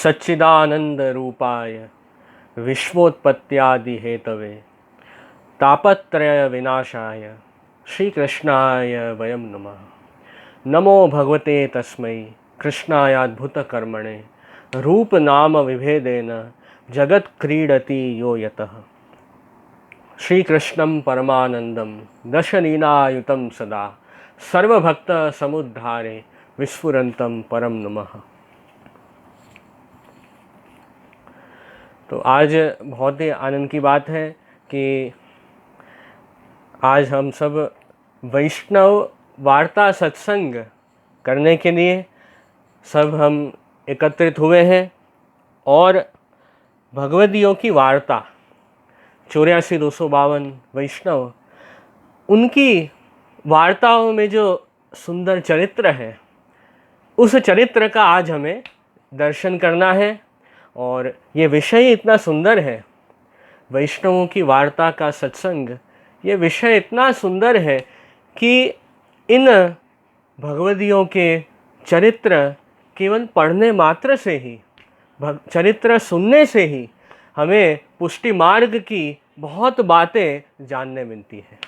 सच्चिदानंद रूपाय विश्वोत्पत्त्यादि Hathaway तापत्रय विनाशाय श्री कृष्णाय वयम नमः। नमो भगवते तस्मै कृष्णायाद्भुत कर्मणे रूप नाम विभेदेन जगत क्रीडति यो यतः। श्री कृष्णं परमानंदं दशलीलायुतं सदा सर्वभक्त समुद्धारे विस्फुरन्तं परम नमः। तो आज बहुत ही आनंद की बात है कि आज हम सब वैष्णव वार्ता सत्संग करने के लिए सब हम एकत्रित हुए हैं और भगवदियों की वार्ता 84,252 वैष्णव, उनकी वार्ताओं में जो सुंदर चरित्र है उस चरित्र का आज हमें दर्शन करना है। और ये विषय इतना सुंदर है, वैष्णवों की वार्ता का सत्संग, ये विषय इतना सुंदर है कि इन भगवदियों के चरित्र केवल पढ़ने मात्र से ही, चरित्र सुनने से ही हमें पुष्टि मार्ग की बहुत बातें जानने मिलती है।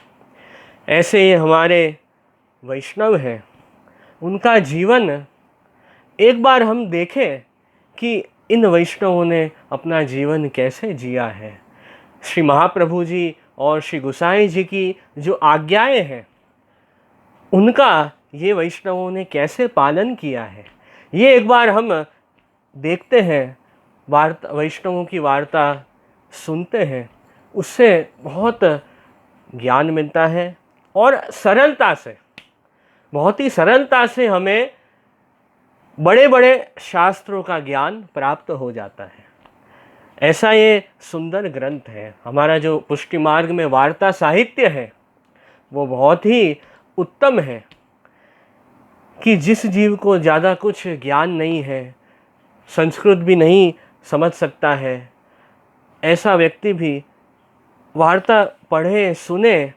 ऐसे ही हमारे वैष्णव हैं, उनका जीवन एक बार हम देखें कि इन वैष्णवों ने अपना जीवन कैसे जिया है। श्री महाप्रभु जी और श्री गोसाई जी की जो आज्ञाएं हैं उनका ये वैष्णवों ने कैसे पालन किया है, ये एक बार हम देखते हैं। वार्ता, वैष्णवों की वार्ता सुनते हैं, उससे बहुत ज्ञान मिलता है और सरलता से, बहुत ही सरलता से हमें बड़े बड़े शास्त्रों का ज्ञान प्राप्त हो जाता है। ऐसा ये सुंदर ग्रंथ है। हमारा जो पुष्टि मार्ग में वार्ता साहित्य है वो बहुत ही उत्तम है कि जिस जीव को ज़्यादा कुछ ज्ञान नहीं है, संस्कृत भी नहीं समझ सकता है, ऐसा व्यक्ति भी वार्ता पढ़े सुने,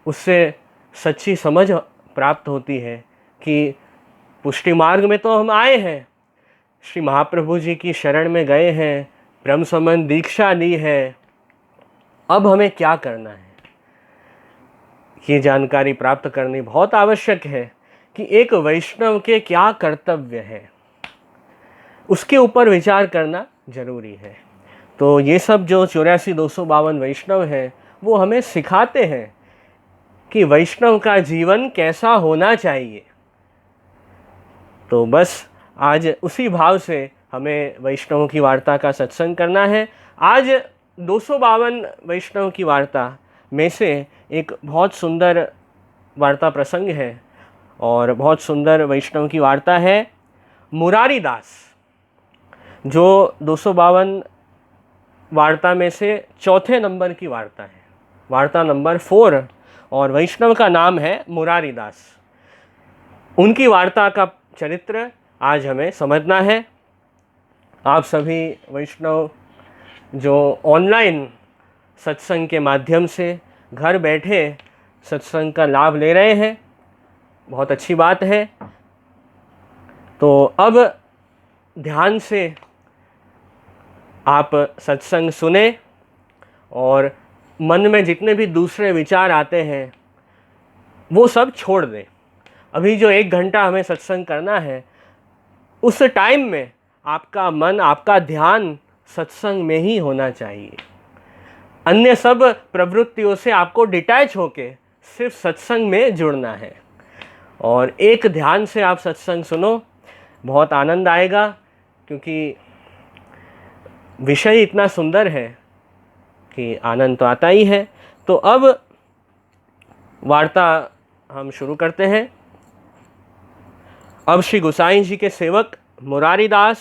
उससे सच्ची समझ प्राप्त होती है कि पुष्टि मार्ग में तो हम आए हैं, श्री महाप्रभु जी की शरण में गए हैं, ब्रह्म संबंध दीक्षा ली है, अब हमें क्या करना है, ये जानकारी प्राप्त करनी बहुत आवश्यक है कि एक वैष्णव के क्या कर्तव्य है, उसके ऊपर विचार करना जरूरी है। तो ये सब जो 84,252 वैष्णव हैं वो हमें सिखाते हैं कि वैष्णव का जीवन कैसा होना चाहिए। तो बस आज उसी भाव से हमें वैष्णवों की वार्ता का सत्संग करना है। आज 252 वैष्णव की वार्ता में से एक बहुत सुंदर वार्ता प्रसंग है और बहुत सुंदर वैष्णव की वार्ता है मुरारी दास, जो 252 वार्ता में से चौथे नंबर की वार्ता है, वार्ता नंबर 4, और वैष्णव का नाम है मुरारी दास। उनकी वार्ता का चरित्र आज हमें समझना है। आप सभी वैष्णव जो ऑनलाइन सत्संग के माध्यम से घर बैठे सत्संग का लाभ ले रहे हैं, बहुत अच्छी बात है। तो अब ध्यान से आप सत्संग सुने और मन में जितने भी दूसरे विचार आते हैं वो सब छोड़ दें। अभी जो 1 घंटा हमें सत्संग करना है, उस टाइम में आपका मन, आपका ध्यान सत्संग में ही होना चाहिए। अन्य सब प्रवृत्तियों से आपको डिटैच होके सिर्फ सत्संग में जुड़ना है और एक ध्यान से आप सत्संग सुनो, बहुत आनंद आएगा, क्योंकि विषय इतना सुंदर है कि आनंद तो आता ही है। तो अब वार्ता हम शुरू करते हैं। अब श्री गोसाई जी के सेवक मुरारी दास,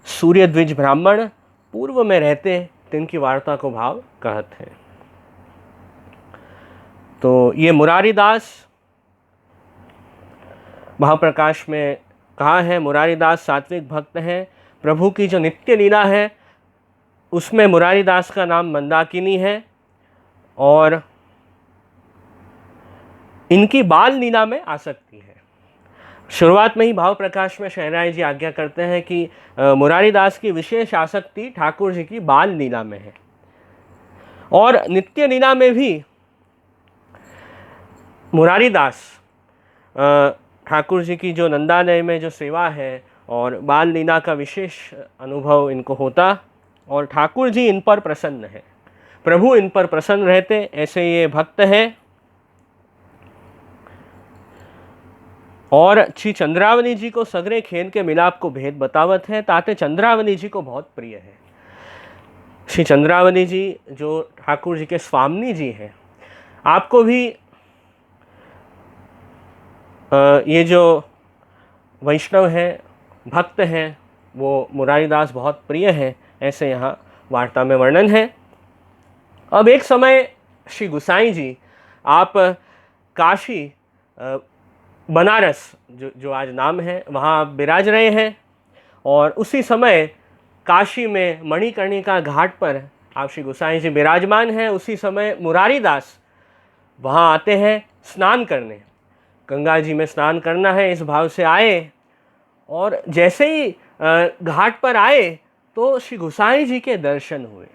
सूर्य द्विज ब्राह्मण, पूर्व में रहते, तिनकी वार्ता को भाव कहत हैं। तो ये मुरारी दास महाप्रकाश में कहा है, मुरारी दास सात्विक भक्त हैं। प्रभु की जो नित्य लीला है उसमें मुरारी दास का नाम मंदाकिनी है और इनकी बाल लीला में आसक्ति है। शुरुआत में ही भाव प्रकाश में शहनाई जी आज्ञा करते हैं कि मुरारी दास की विशेष आसक्ति ठाकुर जी की बाल लीला में है, और नित्य लीला में भी मुरारी दास ठाकुर जी की जो नंदालय में जो सेवा है और बाल लीला का विशेष अनुभव इनको होता, और ठाकुर जी इन पर प्रसन्न है, प्रभु इन पर प्रसन्न रहते। ऐसे ये भक्त हैं। और श्री चंद्रावली जी को सगरे खेल के मिलाप को भेद बतावत है, ताते चंद्रावली जी को बहुत प्रिय है। श्री चंद्रावली जी जो ठाकुर जी के स्वामी जी हैं, आपको भी ये जो वैष्णव हैं, भक्त हैं, वो मुरारी दास बहुत प्रिय हैं, ऐसे यहाँ वार्ता में वर्णन है। अब एक समय श्री गुसाई जी आप काशी बनारस जो आज नाम है वहाँ आप विराज रहे हैं, और उसी समय काशी में मणिकर्णिका घाट पर आप श्री गुसाई जी विराजमान हैं। उसी समय मुरारी दास वहाँ आते हैं स्नान करने, गंगा जी में स्नान करना है इस भाव से आए, और जैसे ही घाट पर आए तो श्री गुसाई जी के दर्शन हुए।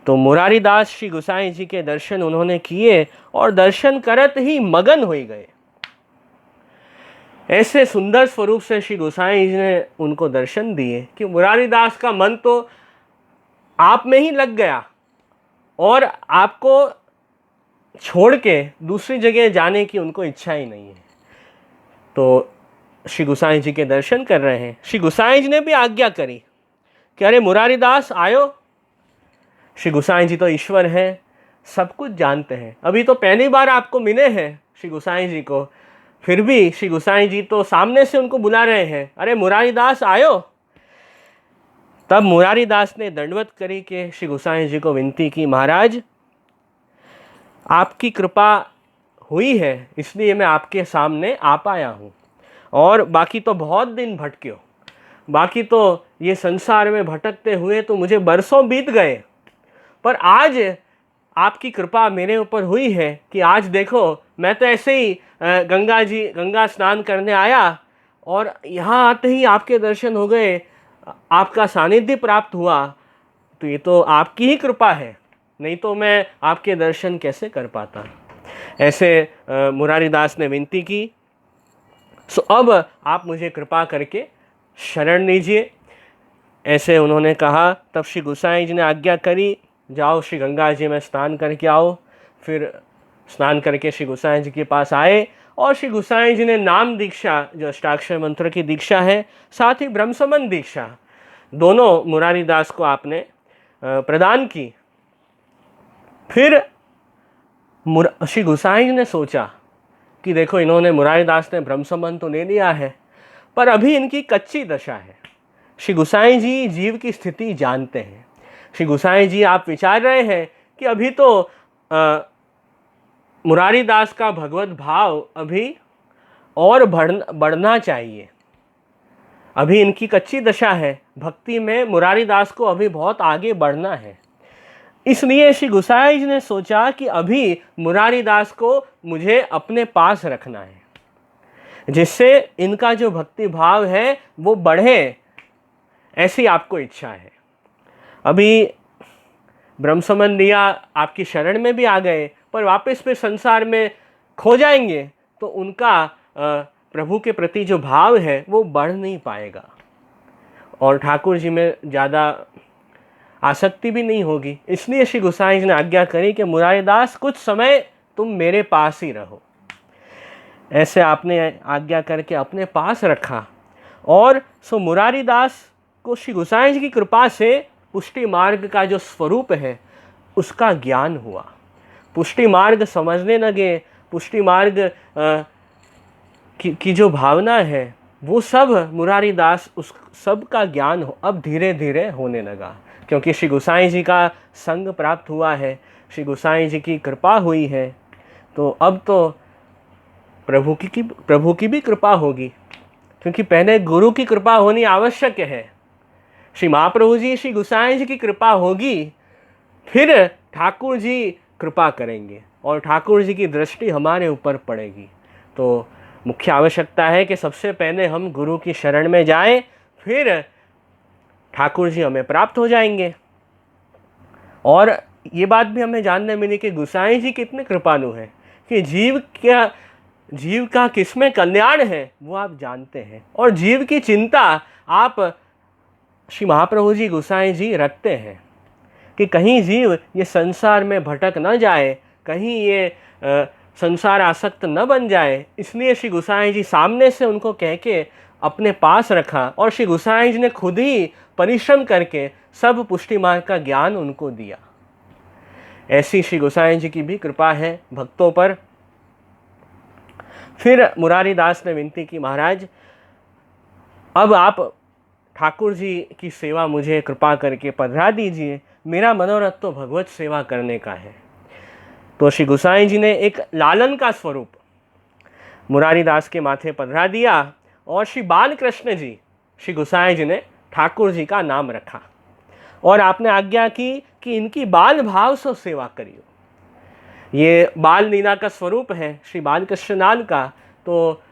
तो मुरारी दास श्री गुसाई जी के दर्शन उन्होंने किए और दर्शन करत ही मगन हो गए। ऐसे सुंदर स्वरूप से श्री गोसाई जी ने उनको दर्शन दिए कि मुरारी दास का मन तो आप में ही लग गया और आपको छोड़ के दूसरी जगह जाने की उनको इच्छा ही नहीं है। तो श्री गोसाई जी के दर्शन कर रहे हैं। श्री गोसाई जी ने भी आज्ञा करी कि अरे मुरारी दास आयो। श्री गोसाई जी तो ईश्वर हैं, सब कुछ जानते हैं। अभी तो पहली बार आपको मिले हैं श्री गोसाई जी को, फिर भी श्री गोसाई जी तो सामने से उनको बुला रहे हैं, अरे मुरारी दास आयो। तब मुरारी दास ने दंडवत करी कि श्री गोसाई जी को विनती की, महाराज आपकी कृपा हुई है इसलिए मैं आपके सामने आ पाया हूँ, और बाकी तो बहुत दिन भटके हो, बाकी तो ये संसार में भटकते हुए तो मुझे बरसों बीत गए, पर आज आपकी कृपा मेरे ऊपर हुई है कि आज देखो मैं तो ऐसे ही गंगा स्नान करने आया और यहाँ आते ही आपके दर्शन हो गए, आपका सानिध्य प्राप्त हुआ। तो ये तो आपकी ही कृपा है, नहीं तो मैं आपके दर्शन कैसे कर पाता। ऐसे मुरारी दास ने विनती की। सो अब आप मुझे कृपा करके शरण लीजिए, ऐसे उन्होंने कहा। तब श्री गोसाई जी ने आज्ञा करी, जाओ श्री गंगा जी में स्नान करके आओ। फिर स्नान करके श्री गोसाई जी के पास आए और श्री गोसाई जी ने नाम दीक्षा, जो अष्टाक्षर मंत्र की दीक्षा है, साथ ही ब्रह्म संबंध दीक्षा, दोनों मुरारी दास को आपने प्रदान की। फिर श्री गोसाई जी ने सोचा कि देखो इन्होंने, मुरारी दास ने ब्रह्म संबंध तो ले लिया है, पर अभी इनकी कच्ची दशा है। श्री गोसाई जी जीव की स्थिति जानते हैं। श्री गोसाई जी आप विचार रहे हैं कि अभी तो मुरारी दास का भगवत भाव अभी और बढ़ना चाहिए, अभी इनकी कच्ची दशा है, भक्ति में मुरारी दास को अभी बहुत आगे बढ़ना है। इसलिए श्री गोसाई जी ने सोचा कि अभी मुरारी दास को मुझे अपने पास रखना है, जिससे इनका जो भक्ति भाव है वो बढ़े, ऐसी आपको इच्छा है। अभी ब्रह्म संबंध लिया, आपकी शरण में भी आ गए, पर वापस फिर संसार में खो जाएंगे तो उनका प्रभु के प्रति जो भाव है वो बढ़ नहीं पाएगा और ठाकुर जी में ज़्यादा आसक्ति भी नहीं होगी। इसलिए श्री गोसाई जी ने आज्ञा करी कि मुरारी दास कुछ समय तुम मेरे पास ही रहो। ऐसे आपने आज्ञा करके अपने पास रखा, और सो मुरारी दास को श्री गोसाई जी की कृपा से पुष्टि मार्ग का जो स्वरूप है उसका ज्ञान हुआ, पुष्टि मार्ग समझने लगे। पुष्टि मार्ग की जो भावना है वो सब मुरारी दास, उस सब का ज्ञान अब धीरे धीरे होने लगा, क्योंकि श्री गोसाई जी का संग प्राप्त हुआ है, श्री गोसाई जी की कृपा हुई है। तो अब तो प्रभु की भी कृपा होगी, क्योंकि पहले गुरु की कृपा होनी आवश्यक है। श्री महाप्रभु जी, श्री गोसाई जी की कृपा होगी, फिर ठाकुर जी कृपा करेंगे और ठाकुर जी की दृष्टि हमारे ऊपर पड़ेगी। तो मुख्य आवश्यकता है कि सबसे पहले हम गुरु की शरण में जाएं, फिर ठाकुर जी हमें प्राप्त हो जाएंगे। और ये बात भी हमें जानने मिली कि गोसाई जी कितने कृपालु हैं कि जीव का किसमें कल्याण है वो आप जानते हैं, और जीव की चिंता आप श्री महाप्रभु जी गोसाई जी रखते हैं कि कहीं जीव ये संसार में भटक न जाए, कहीं ये संसार आसक्त न बन जाए। इसलिए श्री गोसाई जी सामने से उनको कह के अपने पास रखा, और श्री गोसाई जी ने खुद ही परिश्रम करके सब पुष्टि मार्ग का ज्ञान उनको दिया। ऐसी श्री गोसाई जी की भी कृपा है भक्तों पर। फिर मुरारी दास ने विनती की, महाराज अब आप ठाकुर जी की सेवा मुझे कृपा करके पधरा दीजिए, मेरा मनोरथ तो भगवत सेवा करने का है। तो श्री गोसाई जी ने एक लालन का स्वरूप मुरारी दास के माथे पधरा दिया, और श्री बालकृष्ण जी श्री गोसाई जी ने ठाकुर जी का नाम रखा, और आपने आज्ञा की कि इनकी बाल भाव से सेवा करियो। ये बाल लीला का स्वरूप है श्री बालकृष्ण लाल का, तो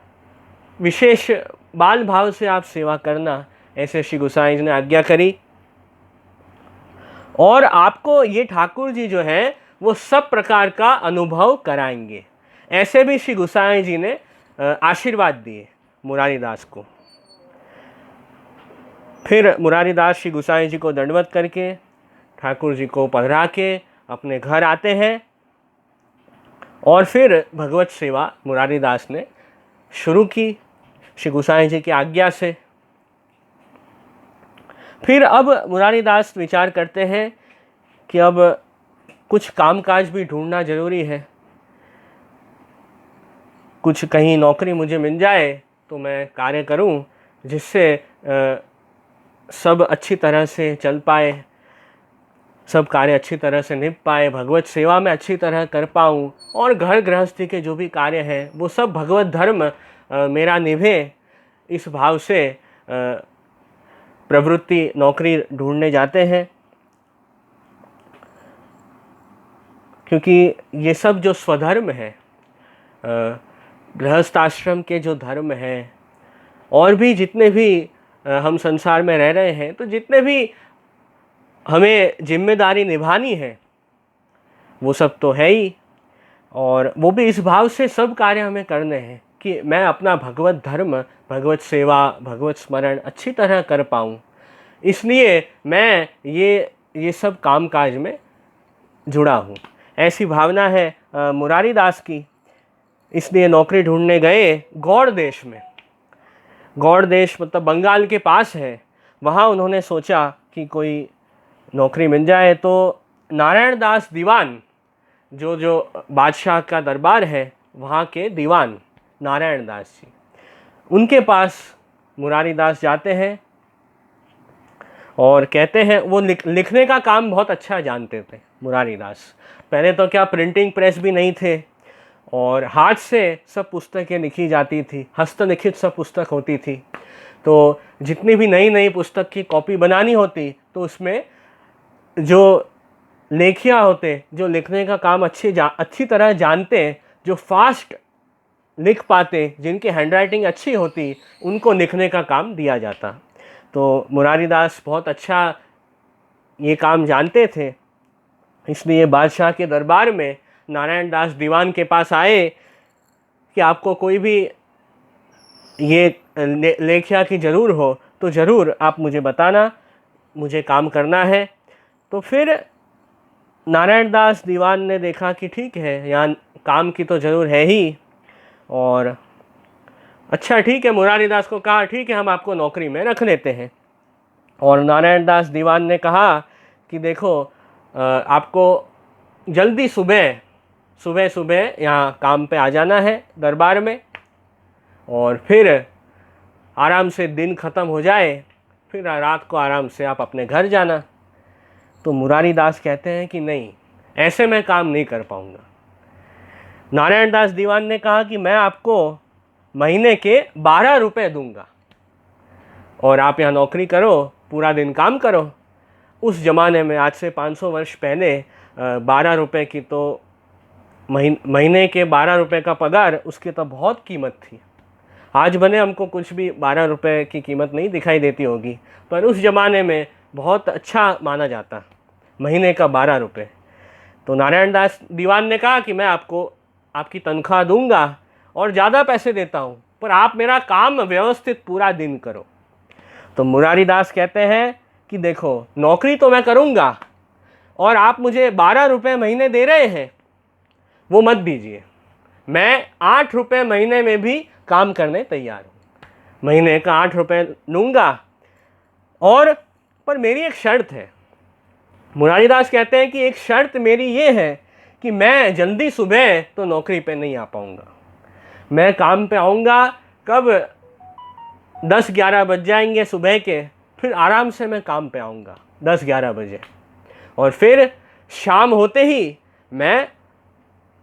विशेष बाल भाव से आप सेवा करना, ऐसे श्री गोसाई जी ने आज्ञा करी। और आपको ये ठाकुर जी जो है वो सब प्रकार का अनुभव कराएंगे, ऐसे भी श्री गोसाई जी ने आशीर्वाद दिए मुरारी दास को। फिर मुरारी दास श्री गोसाई जी को दंडवत करके ठाकुर जी को पधरा के अपने घर आते हैं, और फिर भगवत सेवा मुरारी दास ने शुरू की श्री गोसाई जी की आज्ञा से। फिर अब मुरारी दास विचार करते हैं कि अब कुछ कामकाज भी ढूंढना जरूरी है, कुछ कहीं नौकरी मुझे मिल जाए तो मैं कार्य करूं जिससे सब अच्छी तरह से चल पाए, सब कार्य अच्छी तरह से निभ पाए, भगवत सेवा में अच्छी तरह कर पाऊँ, और घर गृहस्थी के जो भी कार्य हैं वो सब भगवत धर्म मेरा निभे, इस भाव से प्रवृत्ति नौकरी ढूंढने जाते हैं। क्योंकि ये सब जो स्वधर्म है, गृहस्थ आश्रम के जो धर्म हैं, और भी जितने भी हम संसार में रह रहे हैं, तो जितने भी हमें जिम्मेदारी निभानी है वो सब तो है ही, और वो भी इस भाव से सब कार्य हमें करने हैं कि मैं अपना भगवत धर्म, भगवत सेवा, भगवत स्मरण अच्छी तरह कर पाऊँ। इसलिए मैं ये सब कामकाज में जुड़ा हूँ, ऐसी भावना है मुरारी दास की। इसलिए नौकरी ढूंढने गए गौड़ देश में। गौड़ देश मतलब बंगाल के पास है। वहाँ उन्होंने सोचा कि कोई नौकरी मिल जाए, तो नारायण दास दीवान जो बादशाह का दरबार है, वहाँ के दीवान नारायण दास जी, उनके पास मुरारी दास जाते हैं और कहते हैं, वो लिखने का काम बहुत अच्छा जानते थे मुरारी दास। पहले तो क्या प्रिंटिंग प्रेस भी नहीं थे, और हाथ से सब पुस्तकें लिखी जाती थी, हस्तलिखित सब पुस्तक होती थी। तो जितनी भी नई नई पुस्तक की कॉपी बनानी होती, तो उसमें जो लेखिया होते, जो लिखने का काम अच्छी तरह जानते, जो फास्ट लिख पाते, जिनकी हैंडराइटिंग अच्छी होती, उनको लिखने का काम दिया जाता। तो मुरारी दास बहुत अच्छा ये काम जानते थे। इसलिए बादशाह के दरबार में नारायण दास दीवान के पास आए कि आपको कोई भी ये लेखिया की ज़रूर हो तो ज़रूर आप मुझे बताना, मुझे काम करना है। तो फिर नारायण दास दीवान ने देखा कि ठीक है, यहाँ काम की तो ज़रूर है ही, और अच्छा ठीक है, मुरारी दास को कहा ठीक है, हम आपको नौकरी में रख लेते हैं। और नारायण दास दीवान ने कहा कि देखो, आपको जल्दी सुबह यहाँ काम पे आ जाना है दरबार में, और फिर आराम से दिन ख़त्म हो जाए, फिर रात को आराम से आप अपने घर जाना। तो मुरारी दास कहते हैं कि नहीं, ऐसे मैं काम नहीं कर पाऊँगा। नारायण दास दीवान ने कहा कि मैं आपको महीने के 12 रुपये दूंगा, और आप यहाँ नौकरी करो, पूरा दिन काम करो। उस ज़माने में, आज से 500 वर्ष पहले, 12 रुपये की तो महीने के 12 रुपये का पगार, उसकी तो बहुत कीमत थी। आज भले हमको कुछ भी 12 रुपये की कीमत नहीं दिखाई देती होगी, पर उस ज़माने में बहुत अच्छा माना जाता, महीने का 12 रुपये। तो नारायण दास दीवान ने कहा कि मैं आपको आपकी तनख्वाह दूंगा और ज़्यादा पैसे देता हूँ, पर आप मेरा काम व्यवस्थित पूरा दिन करो। तो मुरारी दास कहते हैं कि देखो, नौकरी तो मैं करूँगा और आप मुझे 12 रुपये महीने दे रहे हैं, वो मत दीजिए। मैं 8 रुपये महीने में भी काम करने तैयार हूँ, महीने का 8 रुपये लूँगा, और पर मेरी एक शर्त है। मुरारी दास कहते हैं कि एक शर्त मेरी ये है कि मैं जल्दी सुबह तो नौकरी पे नहीं आ पाऊँगा। मैं काम पे आऊँगा कब 10-11 बज जाएंगे सुबह के, फिर आराम से मैं काम पे आऊँगा 10-11 बजे, और फिर शाम होते ही मैं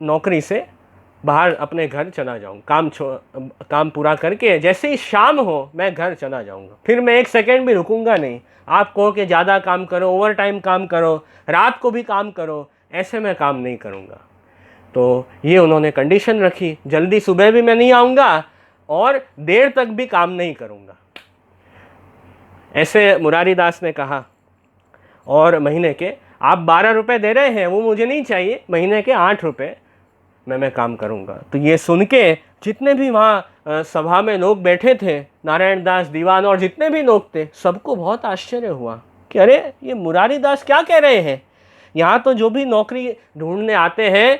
नौकरी से बाहर अपने घर चला जाऊँ। काम पूरा करके जैसे ही शाम हो मैं घर चला जाऊँगा, फिर मैं एक सेकेंड भी रुकूँगा नहीं। आप कहो कि ज़्यादा काम करो, ओवर टाइम काम करो, रात को भी काम करो, ऐसे मैं काम नहीं करूँगा। तो ये उन्होंने कंडीशन रखी, जल्दी सुबह भी मैं नहीं आऊँगा और देर तक भी काम नहीं करूँगा, ऐसे मुरारी दास ने कहा। और महीने के आप 12 रुपये दे रहे हैं, वो मुझे नहीं चाहिए, महीने के 8 रुपये मैं काम करूँगा। तो ये सुन के जितने भी वहाँ सभा में लोग बैठे थे, नारायण दास दीवान और जितने भी लोग थे, सबको बहुत आश्चर्य हुआ कि अरे ये मुरारी दास क्या कह रहे हैं। यहाँ तो जो भी नौकरी ढूंढने आते हैं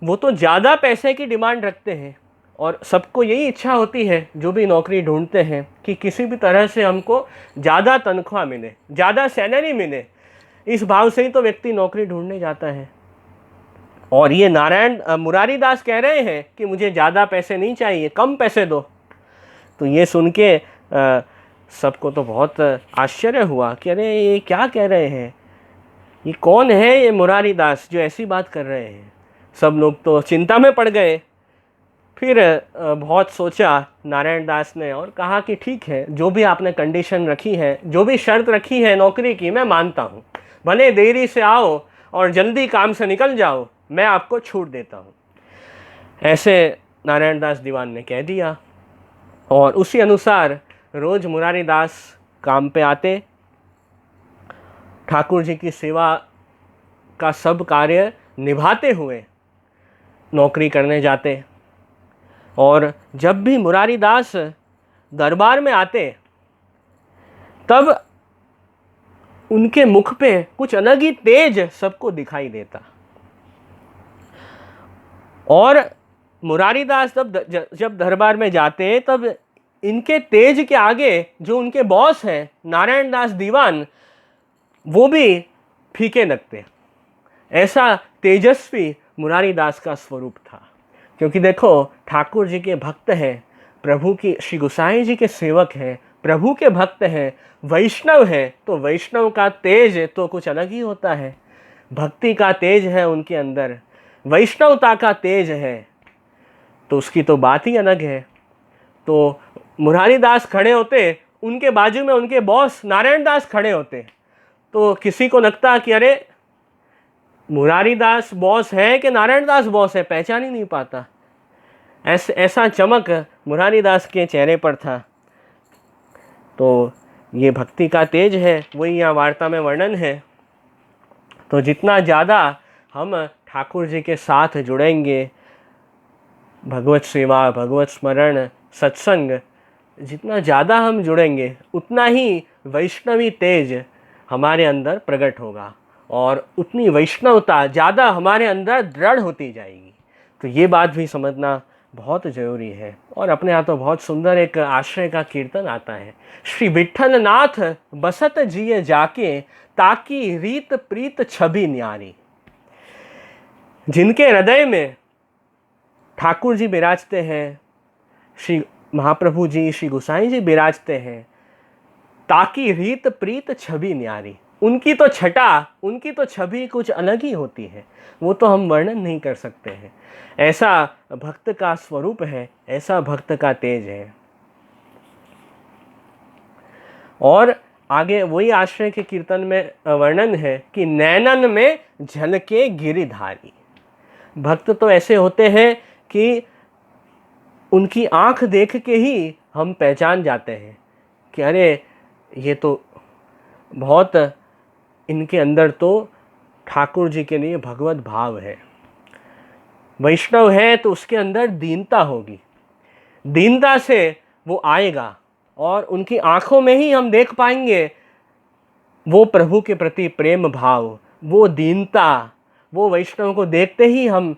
वो तो ज़्यादा पैसे की डिमांड रखते हैं, और सबको यही इच्छा होती है जो भी नौकरी ढूंढते हैं कि किसी भी तरह से हमको ज़्यादा तनख्वाह मिले, ज़्यादा सैलरी मिले। इस भाव से ही तो व्यक्ति नौकरी ढूंढने जाता है। और ये मुरारी दास कह रहे हैं कि मुझे ज़्यादा पैसे नहीं चाहिए, कम पैसे दो। तो ये सुन के सबको तो बहुत आश्चर्य हुआ कि अरे ये क्या कह रहे हैं, ये कौन है ये मुरारी दास जो ऐसी बात कर रहे हैं। सब लोग तो चिंता में पड़ गए। फिर बहुत सोचा नारायण दास ने और कहा कि ठीक है, जो भी आपने कंडीशन रखी है, जो भी शर्त रखी है नौकरी की, मैं मानता हूँ। भले देरी से आओ और जल्दी काम से निकल जाओ, मैं आपको छूट देता हूँ। ऐसे नारायण दास दीवान ने कह दिया, और उसी अनुसार रोज़ मुरारी दास काम पे आते, ठाकुर जी की सेवा का सब कार्य निभाते हुए नौकरी करने जाते। और जब भी मुरारी दास दरबार में आते, तब उनके मुख पे कुछ अलग ही तेज सबको दिखाई देता। और मुरारी दास जब दरबार में जाते, तब इनके तेज के आगे जो उनके बॉस हैं नारायण दास दीवान, वो भी फीके लगते। ऐसा तेजस्वी मुरारी दास का स्वरूप था। क्योंकि देखो, ठाकुर जी के भक्त हैं, प्रभु की श्री गोसाई जी के सेवक हैं, प्रभु के भक्त हैं, वैष्णव हैं, तो वैष्णव का तेज तो कुछ अलग ही होता है। भक्ति का तेज है उनके अंदर, वैष्णवता का तेज है, तो उसकी तो बात ही अलग है। तो मुरारी दास खड़े होते, उनके बाजू में उनके बॉस नारायण दास खड़े होते, तो किसी को लगता कि अरे मुरारी दास बॉस है कि नारायण दास बॉस है, पहचान ही नहीं पाता। ऐसा चमक मुरारी दास के चेहरे पर था। तो ये भक्ति का तेज है, वही यहाँ वार्ता में वर्णन है। तो जितना ज़्यादा हम ठाकुर जी के साथ जुड़ेंगे, भगवत सेवा, भगवत स्मरण, सत्संग, जितना ज़्यादा हम जुड़ेंगे, उतना ही वैष्णवी तेज हमारे अंदर प्रकट होगा, और उतनी वैष्णवता ज़्यादा हमारे अंदर दृढ़ होती जाएगी। तो ये बात भी समझना बहुत ज़रूरी है। और अपने यहाँ तो बहुत सुंदर एक आश्रय का कीर्तन आता है, श्री विठ्ठल नाथ बसत जिये जाके, ताकि रीत प्रीत छवि न्यारी। जिनके हृदय में ठाकुर जी विराजते हैं, श्री महाप्रभु जी, श्री गोसाई जी विराजते हैं, ताकि रीत प्रीत छवि न्यारी। उनकी तो छटा, उनकी तो छवि कुछ अलग ही होती है, वो तो हम वर्णन नहीं कर सकते हैं। ऐसा भक्त का स्वरूप है, ऐसा भक्त का तेज है। और आगे वही आश्रय के कीर्तन में वर्णन है कि नैनन में झलके गिरिधारी। भक्त तो ऐसे होते हैं कि उनकी आंख देख के ही हम पहचान जाते हैं कि अरे ये तो बहुत, इनके अंदर तो ठाकुर जी के लिए भगवत भाव है। वैष्णव है तो उसके अंदर दीनता होगी, दीनता से वो आएगा और उनकी आंखों में ही हम देख पाएंगे वो प्रभु के प्रति प्रेम भाव, वो दीनता, वो वैष्णव को देखते ही हम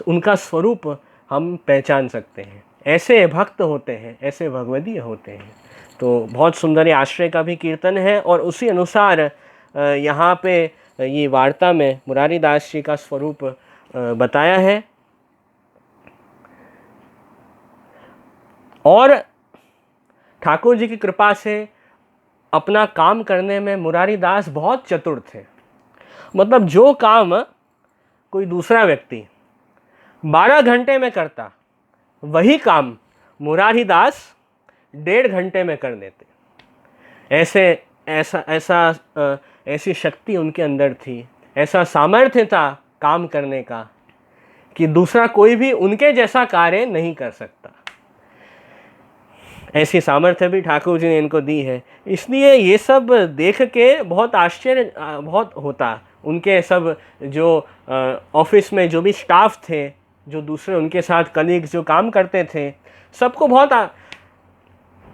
उनका स्वरूप हम पहचान सकते हैं। ऐसे भक्त होते हैं, ऐसे भगवदीय होते हैं। तो बहुत सुंदर ये आश्रय का भी कीर्तन है और उसी अनुसार यहाँ पे ये वार्ता में मुरारी दास जी का स्वरूप बताया है। और ठाकुर जी की कृपा से अपना काम करने में मुरारी दास बहुत चतुर थे। मतलब जो काम कोई दूसरा व्यक्ति 12 घंटे में करता, वही काम मुरारी दास 1.5 घंटे में कर देते। ऐसी शक्ति उनके अंदर थी, ऐसा सामर्थ्य था काम करने का कि दूसरा कोई भी उनके जैसा कार्य नहीं कर सकता। ऐसी सामर्थ्य भी ठाकुर जी ने इनको दी है। इसलिए ये सब देख के बहुत आश्चर्य बहुत होता। उनके सब जो ऑफिस में जो भी स्टाफ थे, जो दूसरे उनके साथ कलीग्स जो काम करते थे, सबको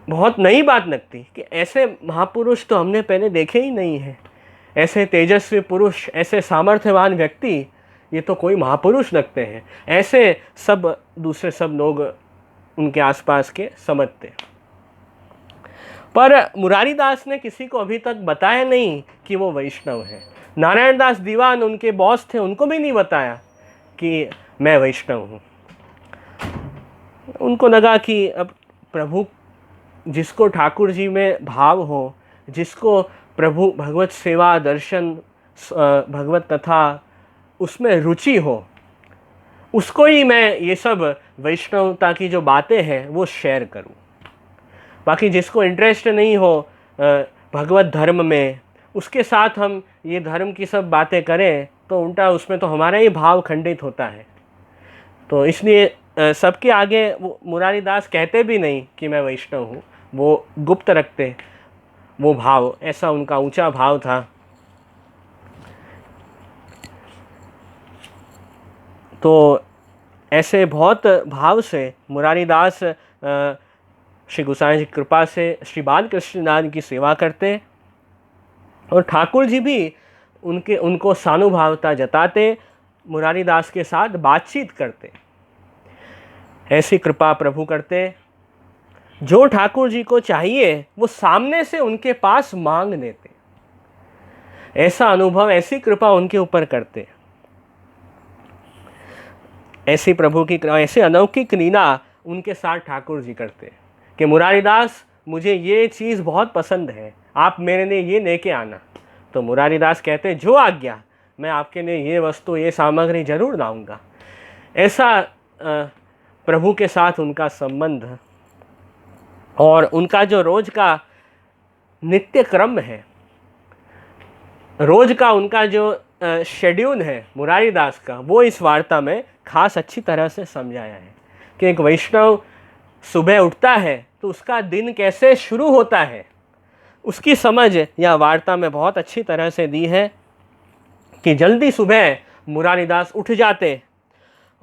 बहुत नई बात लगती कि ऐसे महापुरुष तो हमने पहले देखे ही नहीं हैं। ऐसे तेजस्वी पुरुष, ऐसे सामर्थ्यवान व्यक्ति, ये तो कोई महापुरुष लगते हैं। ऐसे सब दूसरे सब लोग उनके आसपास के समझते। पर मुरारी दास ने किसी को अभी तक बताया नहीं कि वो वैष्णव है। नारायण दास दीवान उनके बॉस थे, उनको भी नहीं बताया कि मैं वैष्णव हूँ। उनको लगा कि अब प्रभु, जिसको ठाकुर जी में भाव हो, जिसको प्रभु भगवत सेवा, दर्शन, भगवत कथा उसमें रुचि हो, उसको ही मैं ये सब वैष्णवता की जो बातें हैं वो शेयर करूं। बाकी जिसको इंटरेस्ट नहीं हो भगवत धर्म में, उसके साथ हम ये धर्म की सब बातें करें तो उल्टा उसमें तो हमारा ही भाव खंडित होता है। तो इसलिए सबके आगे वो मुरारी दास कहते भी नहीं कि मैं वैष्णव हूँ, वो गुप्त रखते वो भाव। ऐसा उनका ऊंचा भाव था। तो ऐसे बहुत भाव से मुरारी दास श्री गोसाई जी की कृपा से श्री बालकृष्ण नाथ की सेवा करते और ठाकुर जी भी उनको सानुभावता जताते, मुरारी दास के साथ बातचीत करते। ऐसी कृपा प्रभु करते। जो ठाकुर जी को चाहिए वो सामने से उनके पास मांग लेते। ऐसा अनुभव, ऐसी कृपा उनके ऊपर करते। ऐसी प्रभु की, ऐसे अलौकिक लीला उनके साथ ठाकुर जी करते कि मुरारी दास, मुझे ये चीज़ बहुत पसंद है, आप मेरे लिए ये लेके आना। तो मुरारी दास कहते जो आज्ञा, मैं आपके लिए ये वस्तु, ये सामग्री जरूर लाऊंगा। ऐसा प्रभु के साथ उनका संबंध। और उनका जो रोज का नित्य क्रम है, रोज का उनका जो शेड्यूल है मुरारी दास का, वो इस वार्ता में खास अच्छी तरह से समझाया है कि एक वैष्णव सुबह उठता है तो उसका दिन कैसे शुरू होता है, उसकी समझ यह वार्ता में बहुत अच्छी तरह से दी है। कि जल्दी सुबह मुरारी दास उठ जाते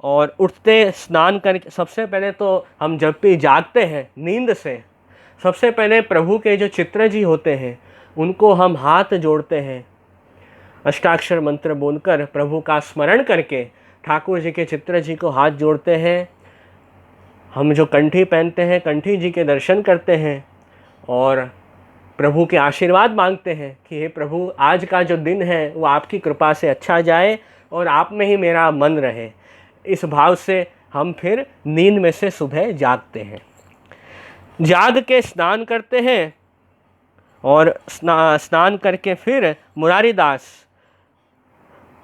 और उठते स्नान करके, सबसे पहले तो हम जब भी जागते हैं नींद से, सबसे पहले प्रभु के जो चित्र जी होते हैं उनको हम हाथ जोड़ते हैं, अष्टाक्षर मंत्र बोलकर प्रभु का स्मरण करके ठाकुर जी के चित्र जी को हाथ जोड़ते हैं। हम जो कंठी पहनते हैं, कंठी जी के दर्शन करते हैं और प्रभु के आशीर्वाद मांगते हैं कि हे प्रभु, आज का जो दिन है वो आपकी कृपा से अच्छा जाए और आप में ही मेरा मन रहे। इस भाव से हम फिर नींद में से सुबह जागते हैं। जाग के स्नान करते हैं और स्नान करके फिर मुरारी दास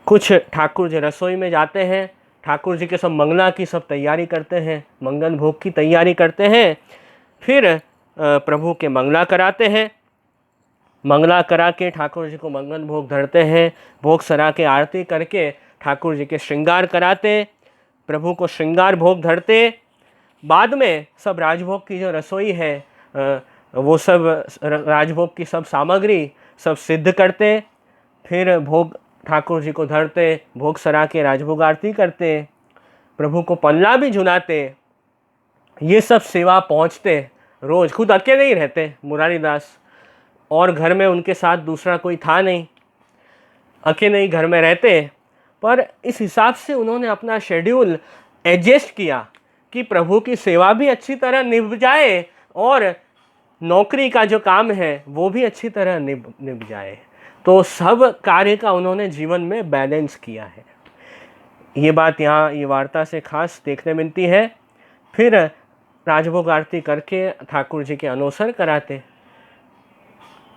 कुछ ठाकुर जी रसोई में जाते हैं, ठाकुर जी के सब मंगला की सब तैयारी करते हैं, मंगल भोग की तैयारी करते हैं। फिर प्रभु के मंगला कराते हैं, मंगला करा के ठाकुर जी को मंगल भोग धरते हैं, भोग सरा के आरती करके ठाकुर जी के श्रृंगार कराते, प्रभु को श्रृंगार भोग धरते। बाद में सब राजभोग की जो रसोई है वो सब राजभोग की सब सामग्री सब सिद्ध करते, फिर भोग ठाकुर जी को धरते, भोग सरा के राजभोग आरती करते, प्रभु को पल्ला भी झुलाते। ये सब सेवा पहुँचते, रोज़ खुद अकेले ही रहते मुरारी दास, और घर में उनके साथ दूसरा कोई था नहीं, अकेले ही घर में रहते। पर इस हिसाब से उन्होंने अपना शेड्यूल एडजस्ट किया कि प्रभु की सेवा भी अच्छी तरह निभ जाए और नौकरी का जो काम है वो भी अच्छी तरह निभ जाए। तो सब कार्य का उन्होंने जीवन में बैलेंस किया है। ये बात यहाँ ये वार्ता से खास देखने मिलती है। फिर राजभोग आरती करके ठाकुर जी के अनोसर कराते।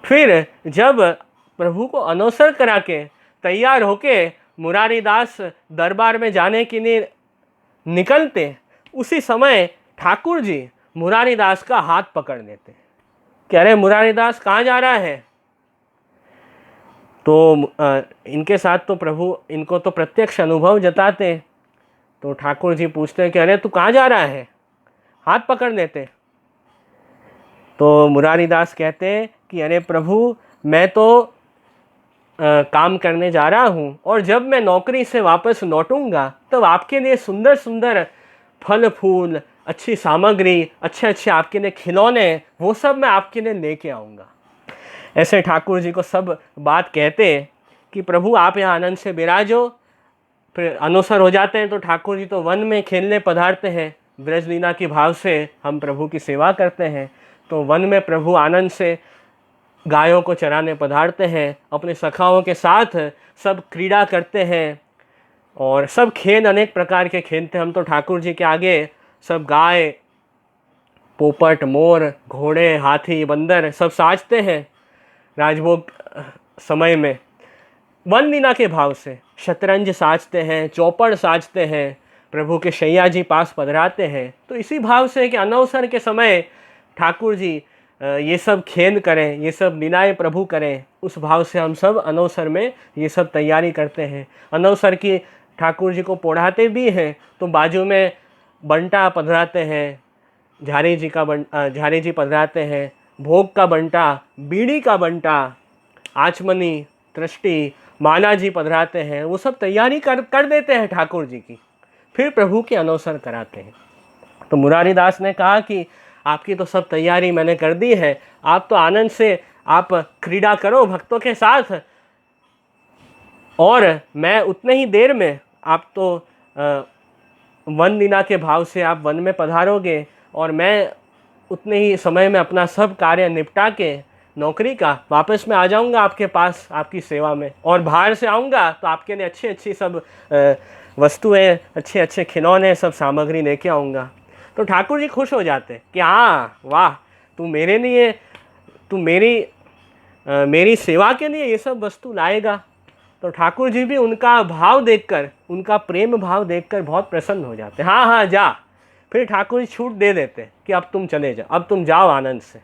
फिर जब प्रभु को अनोसर करा के तैयार होके मुरारी दास दरबार में जाने के लिए निकलते, उसी समय ठाकुर जी मुरारी दास का हाथ पकड़ लेते कि अरे मुरारी दास कहाँ जा रहा है। तो इनके साथ तो प्रभु इनको तो प्रत्यक्ष अनुभव जताते। तो ठाकुर जी पूछते कि अरे तू कहाँ जा रहा है, हाथ पकड़ लेते। तो मुरारी दास कहते कि अरे प्रभु मैं तो काम करने जा रहा हूँ, और जब मैं नौकरी से वापस लौटूंगा तब आपके लिए सुंदर सुंदर फल फूल, अच्छी सामग्री, अच्छे अच्छे आपके लिए खिलौने, वो सब मैं आपके लिए लेके आऊँगा। ऐसे ठाकुर जी को सब बात कहते कि प्रभु आप यहाँ आनंद से विराजो। फिर अनुसर हो जाते हैं तो ठाकुर जी तो वन में खेलने पधारते हैं। ब्रजलीला की भाव से हम प्रभु की सेवा करते हैं, तो वन में प्रभु आनंद से गायों को चराने पधारते हैं, अपने सखाओं के साथ सब क्रीड़ा करते हैं और सब खेल अनेक प्रकार के खेलते हैं। हम तो ठाकुर जी के आगे सब गाय, पोपट, मोर, घोड़े, हाथी, बंदर सब साजते हैं। राजभोग समय में वन लीला के भाव से शतरंज साजते हैं, चौपड़ साजते हैं, प्रभु के शैया जी पास पधराते हैं। तो इसी भाव से कि अनवसर के समय ठाकुर जी ये सब खेल करें, ये सब लीलाएं प्रभु करें, उस भाव से हम सब अनवसर में ये सब तैयारी करते हैं। अनवसर की ठाकुर जी को पढ़ाते भी हैं तो बाजू में बंटा पधराते हैं, झारी जी पधराते हैं, भोग का बंटा, बीड़ी का बंटा, आचमनी, दृष्टि, माला जी पधराते हैं। वो सब तैयारी कर देते हैं ठाकुर जी की, फिर प्रभु के अनवसर कराते हैं। तो मुरारी दास ने कहा कि आपकी तो सब तैयारी मैंने कर दी है, आप तो आनंद से आप क्रीड़ा करो भक्तों के साथ, और मैं उतने ही देर में आप तो वन लीला के भाव से आप वन में पधारोगे, और मैं उतने ही समय में अपना सब कार्य निपटा के नौकरी का वापस मैं आ जाऊंगा आपके पास आपकी सेवा में, और बाहर से आऊँगा तो आपके लिए अच्छी अच्छी सब वस्तुएं, अच्छे अच्छे खिलौने, सब सामग्री लेके आऊँगा। तो ठाकुर जी खुश हो जाते कि हाँ वाह, तू मेरे लिए, तू मेरी सेवा के लिए ये सब वस्तु लाएगा। तो ठाकुर जी भी उनका भाव देखकर, उनका प्रेम भाव देखकर बहुत प्रसन्न हो जाते। हाँ हाँ जा। फिर ठाकुर जी छूट दे देते कि अब तुम चले जाओ, अब तुम जाओ आनंद से,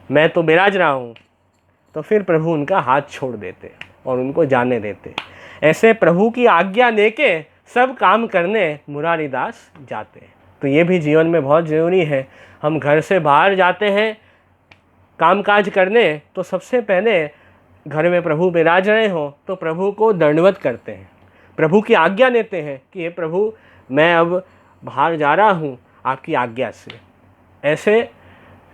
मैं तो विराज रहा हूँ। तो फिर प्रभु उनका हाथ छोड़ देते और उनको जाने देते। ऐसे प्रभु की आज्ञा लेके सब काम करने मुरारी दास जाते हैं। तो ये भी जीवन में बहुत ज़रूरी है। हम घर से बाहर जाते हैं कामकाज करने, तो सबसे पहले घर में प्रभु विराज रहे हो तो प्रभु को दंडवत करते हैं, प्रभु की आज्ञा लेते हैं कि ये प्रभु मैं अब बाहर जा रहा हूँ आपकी आज्ञा से। ऐसे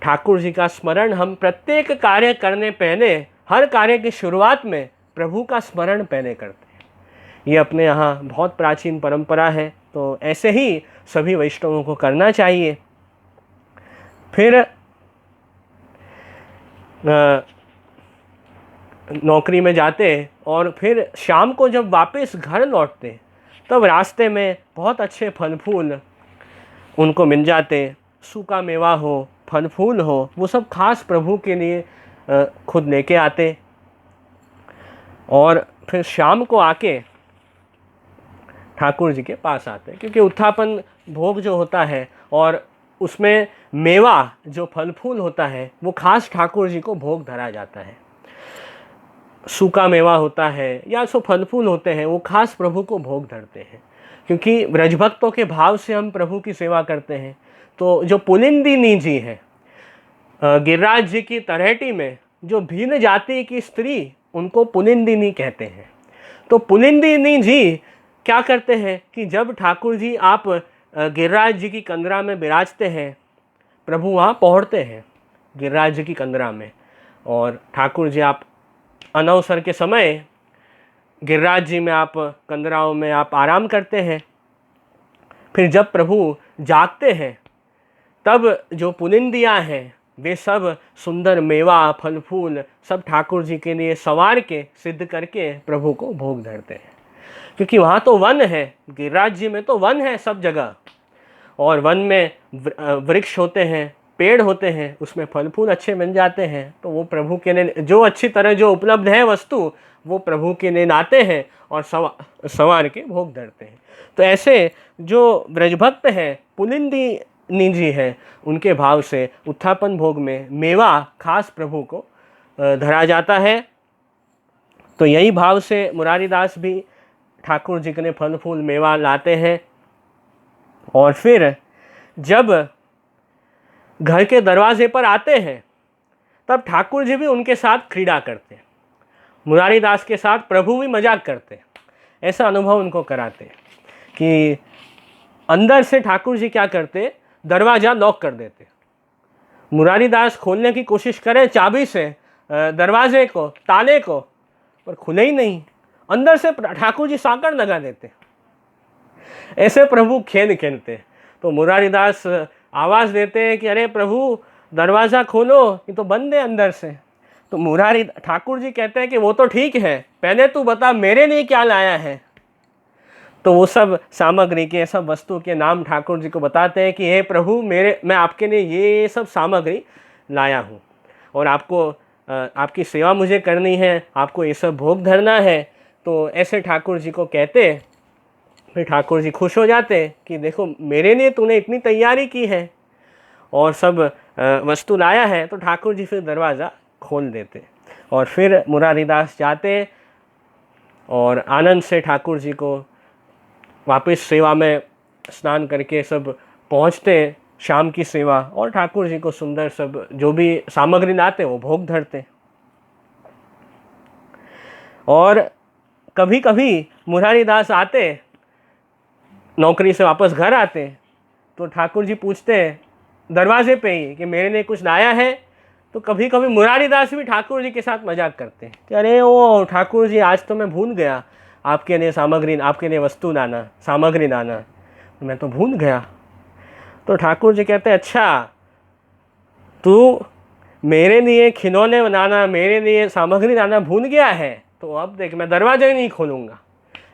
ठाकुर जी का स्मरण हम प्रत्येक कार्य करने पहले, हर कार्य की शुरुआत में प्रभु का स्मरण पहले करते हैं। ये अपने यहाँ बहुत प्राचीन परंपरा है, तो ऐसे ही सभी वैष्णवों को करना चाहिए। फिर नौकरी में जाते और फिर शाम को जब वापस घर लौटते तब रास्ते में बहुत अच्छे फल फूल उनको मिल जाते। सूखा मेवा हो, फल फूल हो, वो सब खास प्रभु के लिए खुद लेके आते, और फिर शाम को आके ठाकुर जी के पास आते हैं। क्योंकि उत्थापन भोग जो होता है और उसमें मेवा जो फल फूल होता है वो खास ठाकुर जी को भोग धरा जाता है। सूखा मेवा होता है या सो फल फूल होते हैं वो खास प्रभु को भोग धरते हैं। क्योंकि ब्रजभक्तों के भाव से हम प्रभु की सेवा करते हैं। तो जो पुलिंदिनी जी है, गिरिराज जी की तरहेटी में जो भीन जाति की स्त्री, उनको पुलिंदिनी कहते हैं। तो पुलिंदिनी जी क्या करते हैं कि जब ठाकुर जी आप गिरिराज जी की कंदरा में विराजते हैं, प्रभु वहाँ पहुँचते हैं गिरिराज जी की कंदरा में, और ठाकुर जी आप अनवसर के समय गिरिराज जी में आप कंदराओं में आप आराम करते हैं। फिर जब प्रभु जागते हैं तब जो पुलिंदियाँ हैं वे सब सुंदर मेवा फल फूल सब ठाकुर जी के लिए संवार के सिद्ध करके प्रभु को भोग धरते हैं। क्योंकि वहाँ तो वन है, गिरिराज जी में तो वन है सब जगह, और वन में वृक्ष होते हैं, पेड़ होते हैं, उसमें फल फूल अच्छे मिल जाते हैं। तो वो प्रभु के लिए जो अच्छी तरह जो उपलब्ध है वस्तु, वो प्रभु के लिए लाते हैं और संवार के भोग धरते हैं। तो ऐसे जो ब्रजभक्त हैं, पुलिंदिनी जी हैं, उनके भाव से उत्थापन भोग में मेवा खास प्रभु को धरा जाता है। तो यही भाव से मुरारीदास भी ठाकुर जी के लिए फल फूल मेवा लाते हैं। और फिर जब घर के दरवाजे पर आते हैं तब ठाकुर जी भी उनके साथ क्रीड़ा करते हैं, मुरारीदास के साथ प्रभु भी मजाक करते हैं। ऐसा अनुभव उनको कराते हैं कि अंदर से ठाकुर जी क्या करते, दरवाज़ा लॉक कर देते। मुरारीदास खोलने की कोशिश करें चाबी से दरवाजे को, ताले को, पर खुले ही नहीं। अंदर से ठाकुर जी साकर लगा देते। ऐसे प्रभु खेल खेलते। तो मुरारीदास आवाज़ देते हैं कि अरे प्रभु दरवाज़ा खोलो, ये तो बंद है अंदर से। तो ठाकुर जी कहते हैं कि वो तो ठीक है, पहले तू बता मेरे लिए क्या लाया है। तो वो सब सामग्री के, सब वस्तु के नाम ठाकुर जी को बताते हैं कि हे प्रभु मैं आपके लिए ये सब सामग्री लाया हूँ, और आपकी सेवा मुझे करनी है, आपको ये सब भोग धरना है। तो ऐसे ठाकुर जी को कहते, फिर ठाकुर जी खुश हो जाते कि देखो मेरे लिए तूने इतनी तैयारी की है और सब वस्तु लाया है। तो ठाकुर जी फिर दरवाज़ा खोल देते और फिर मुरारीदास जाते और आनंद से ठाकुर जी को वापस सेवा में स्नान करके सब पहुँचते, शाम की सेवा, और ठाकुर जी को सुंदर सब जो भी सामग्री लाते वो भोग धरते। और कभी कभी मुरारीदास आते, नौकरी से वापस घर आते, तो ठाकुर जी पूछते दरवाजे पे ही कि मेरे लिए कुछ लाया है। तो कभी कभी मुरारीदास भी ठाकुर जी के साथ मजाक करते हैं कि अरे ओ ठाकुर जी आज तो मैं भूल गया आपके लिए सामग्री, आपके लिए वस्तु लाना, सामग्री लाना, मैं तो भूल गया। तो ठाकुर जी कहते हैं अच्छा तू मेरे लिए खिलौने बनाना, मेरे लिए सामग्री लाना भूल गया है, तो अब देख मैं दरवाजा ही नहीं खोलूँगा।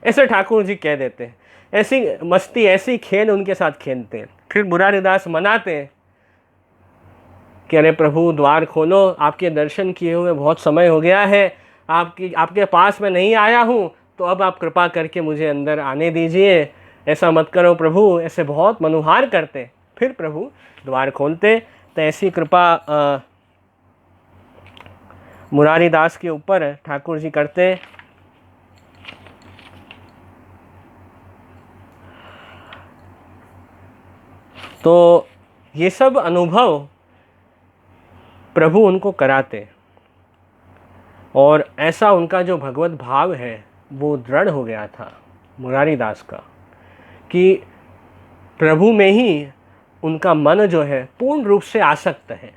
ऐसे ठाकुर जी कह देते हैं। ऐसी मस्ती, ऐसी खेल उनके साथ खेलते हैं। फिर मुरारीदास मनाते कि अरे प्रभु द्वार खोलो, आपके दर्शन किए हुए बहुत समय हो गया है, आपके पास मैं नहीं आया हूँ, तो अब आप कृपा करके मुझे अंदर आने दीजिए, ऐसा मत करो प्रभु। ऐसे बहुत मनुहार करते। फिर प्रभु द्वार खोलते। तो ऐसी कृपा मुरारीदास के ऊपर ठाकुर जी करते। तो ये सब अनुभव प्रभु उनको कराते, और ऐसा उनका जो भगवत भाव है वो दृढ़ हो गया था मुरारीदास का, कि प्रभु में ही उनका मन जो है पूर्ण रूप से आसक्त है।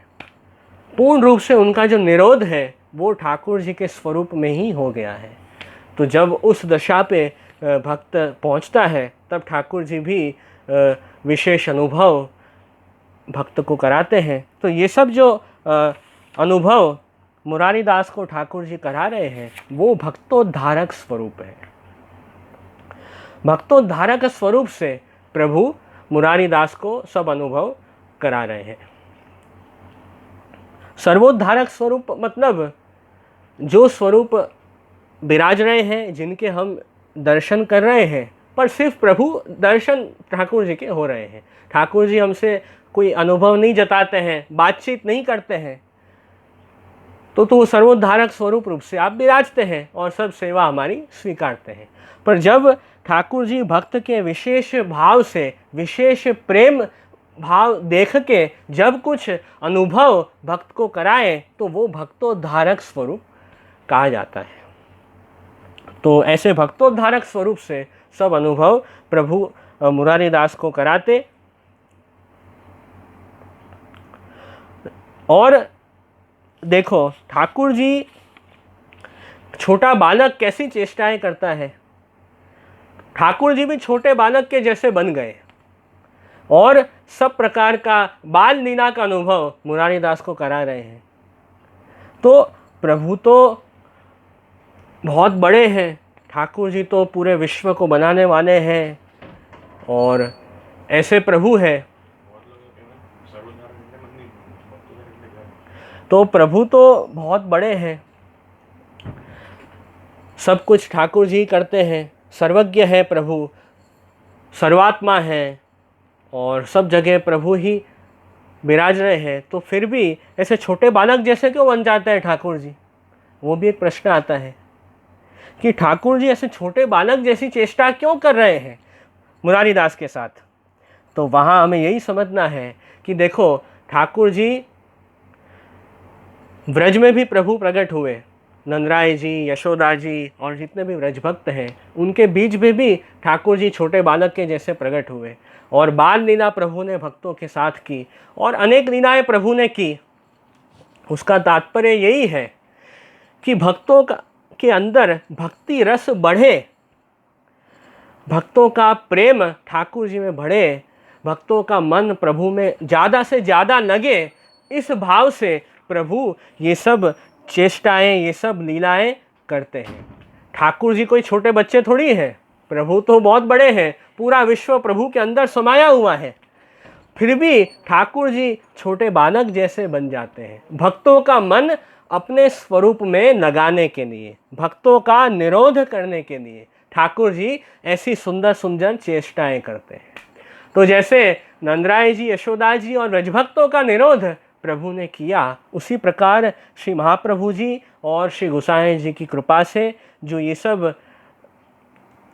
पूर्ण रूप से उनका जो निरोध है वो ठाकुर जी के स्वरूप में ही हो गया है। तो जब उस दशा पे भक्त पहुंचता है तब ठाकुर जी भी विशेष अनुभव भक्त को कराते हैं। तो ये सब जो अनुभव मुरारीदास को ठाकुर जी करा रहे हैं वो भक्तोद्धारक स्वरूप है। भक्तोद्धारक स्वरूप से प्रभु मुरारीदास को सब अनुभव करा रहे हैं। सर्वोद्धारक स्वरूप मतलब जो स्वरूप विराज रहे हैं, जिनके हम दर्शन कर रहे हैं, पर सिर्फ प्रभु दर्शन ठाकुर जी के हो रहे हैं। ठाकुर जी हमसे कोई अनुभव नहीं जताते हैं, बातचीत नहीं करते हैं, तो वो सर्वोद्धारक स्वरूप रूप से आप विराजते हैं और सब सेवा हमारी स्वीकारते हैं। पर जब ठाकुर जी भक्त के विशेष भाव से, विशेष प्रेम भाव देख के जब कुछ अनुभव भक्त को कराए तो वो भक्तोद्धारक स्वरूप कहा जाता है। तो ऐसे भक्तोद्धारक स्वरूप से सब अनुभव प्रभु मुरारी दास को कराते। और देखो ठाकुर जी छोटा बालक कैसी चेष्टाएं करता है, ठाकुर जी भी छोटे बालक के जैसे बन गए और सब प्रकार का बाल लीला का अनुभव मुरारी दास को करा रहे हैं। तो प्रभु तो बहुत बड़े हैं, ठाकुर जी तो पूरे विश्व को बनाने वाले हैं और ऐसे प्रभु है। तो प्रभु तो बहुत बड़े हैं, सब कुछ ठाकुर जी करते हैं, सर्वज्ञ है प्रभु, सर्वात्मा है और सब जगह प्रभु ही विराज रहे हैं। तो फिर भी ऐसे छोटे बालक जैसे क्यों बन जाते हैं ठाकुर जी? वो भी एक प्रश्न आता है कि ठाकुर जी ऐसे छोटे बालक जैसी चेष्टा क्यों कर रहे हैं मुरारी दास के साथ। तो वहाँ हमें यही समझना है कि देखो ठाकुर जी व्रज में भी प्रभु प्रकट हुए, नंदराय जी, यशोदा जी और जितने भी व्रज भक्त हैं उनके बीच में भी ठाकुर जी छोटे बालक के जैसे प्रकट हुए और बाल लीला प्रभु ने भक्तों के साथ की और अनेक लीलाएं प्रभु ने की। उसका तात्पर्य यही है कि भक्तों के अंदर भक्ति रस बढ़े, भक्तों का प्रेम ठाकुर जी में बढ़े, भक्तों का मन प्रभु में ज़्यादा से ज़्यादा लगे। इस भाव से प्रभु ये सब चेष्टाएं, ये सब लीलाएं करते हैं। ठाकुर जी कोई छोटे बच्चे थोड़ी हैं, प्रभु तो बहुत बड़े हैं, पूरा विश्व प्रभु के अंदर समाया हुआ है। फिर भी ठाकुर जी छोटे बालक जैसे बन जाते हैं, भक्तों का मन अपने स्वरूप में लगाने के लिए, भक्तों का निरोध करने के लिए ठाकुर जी ऐसी सुंदर सुंदर चेष्टाएं करते हैं। तो जैसे नंदराय जी, यशोदा जी और व्रजभक्तों का निरोध प्रभु ने किया, उसी प्रकार श्री महाप्रभु जी और श्री गोसाई जी की कृपा से जो ये सब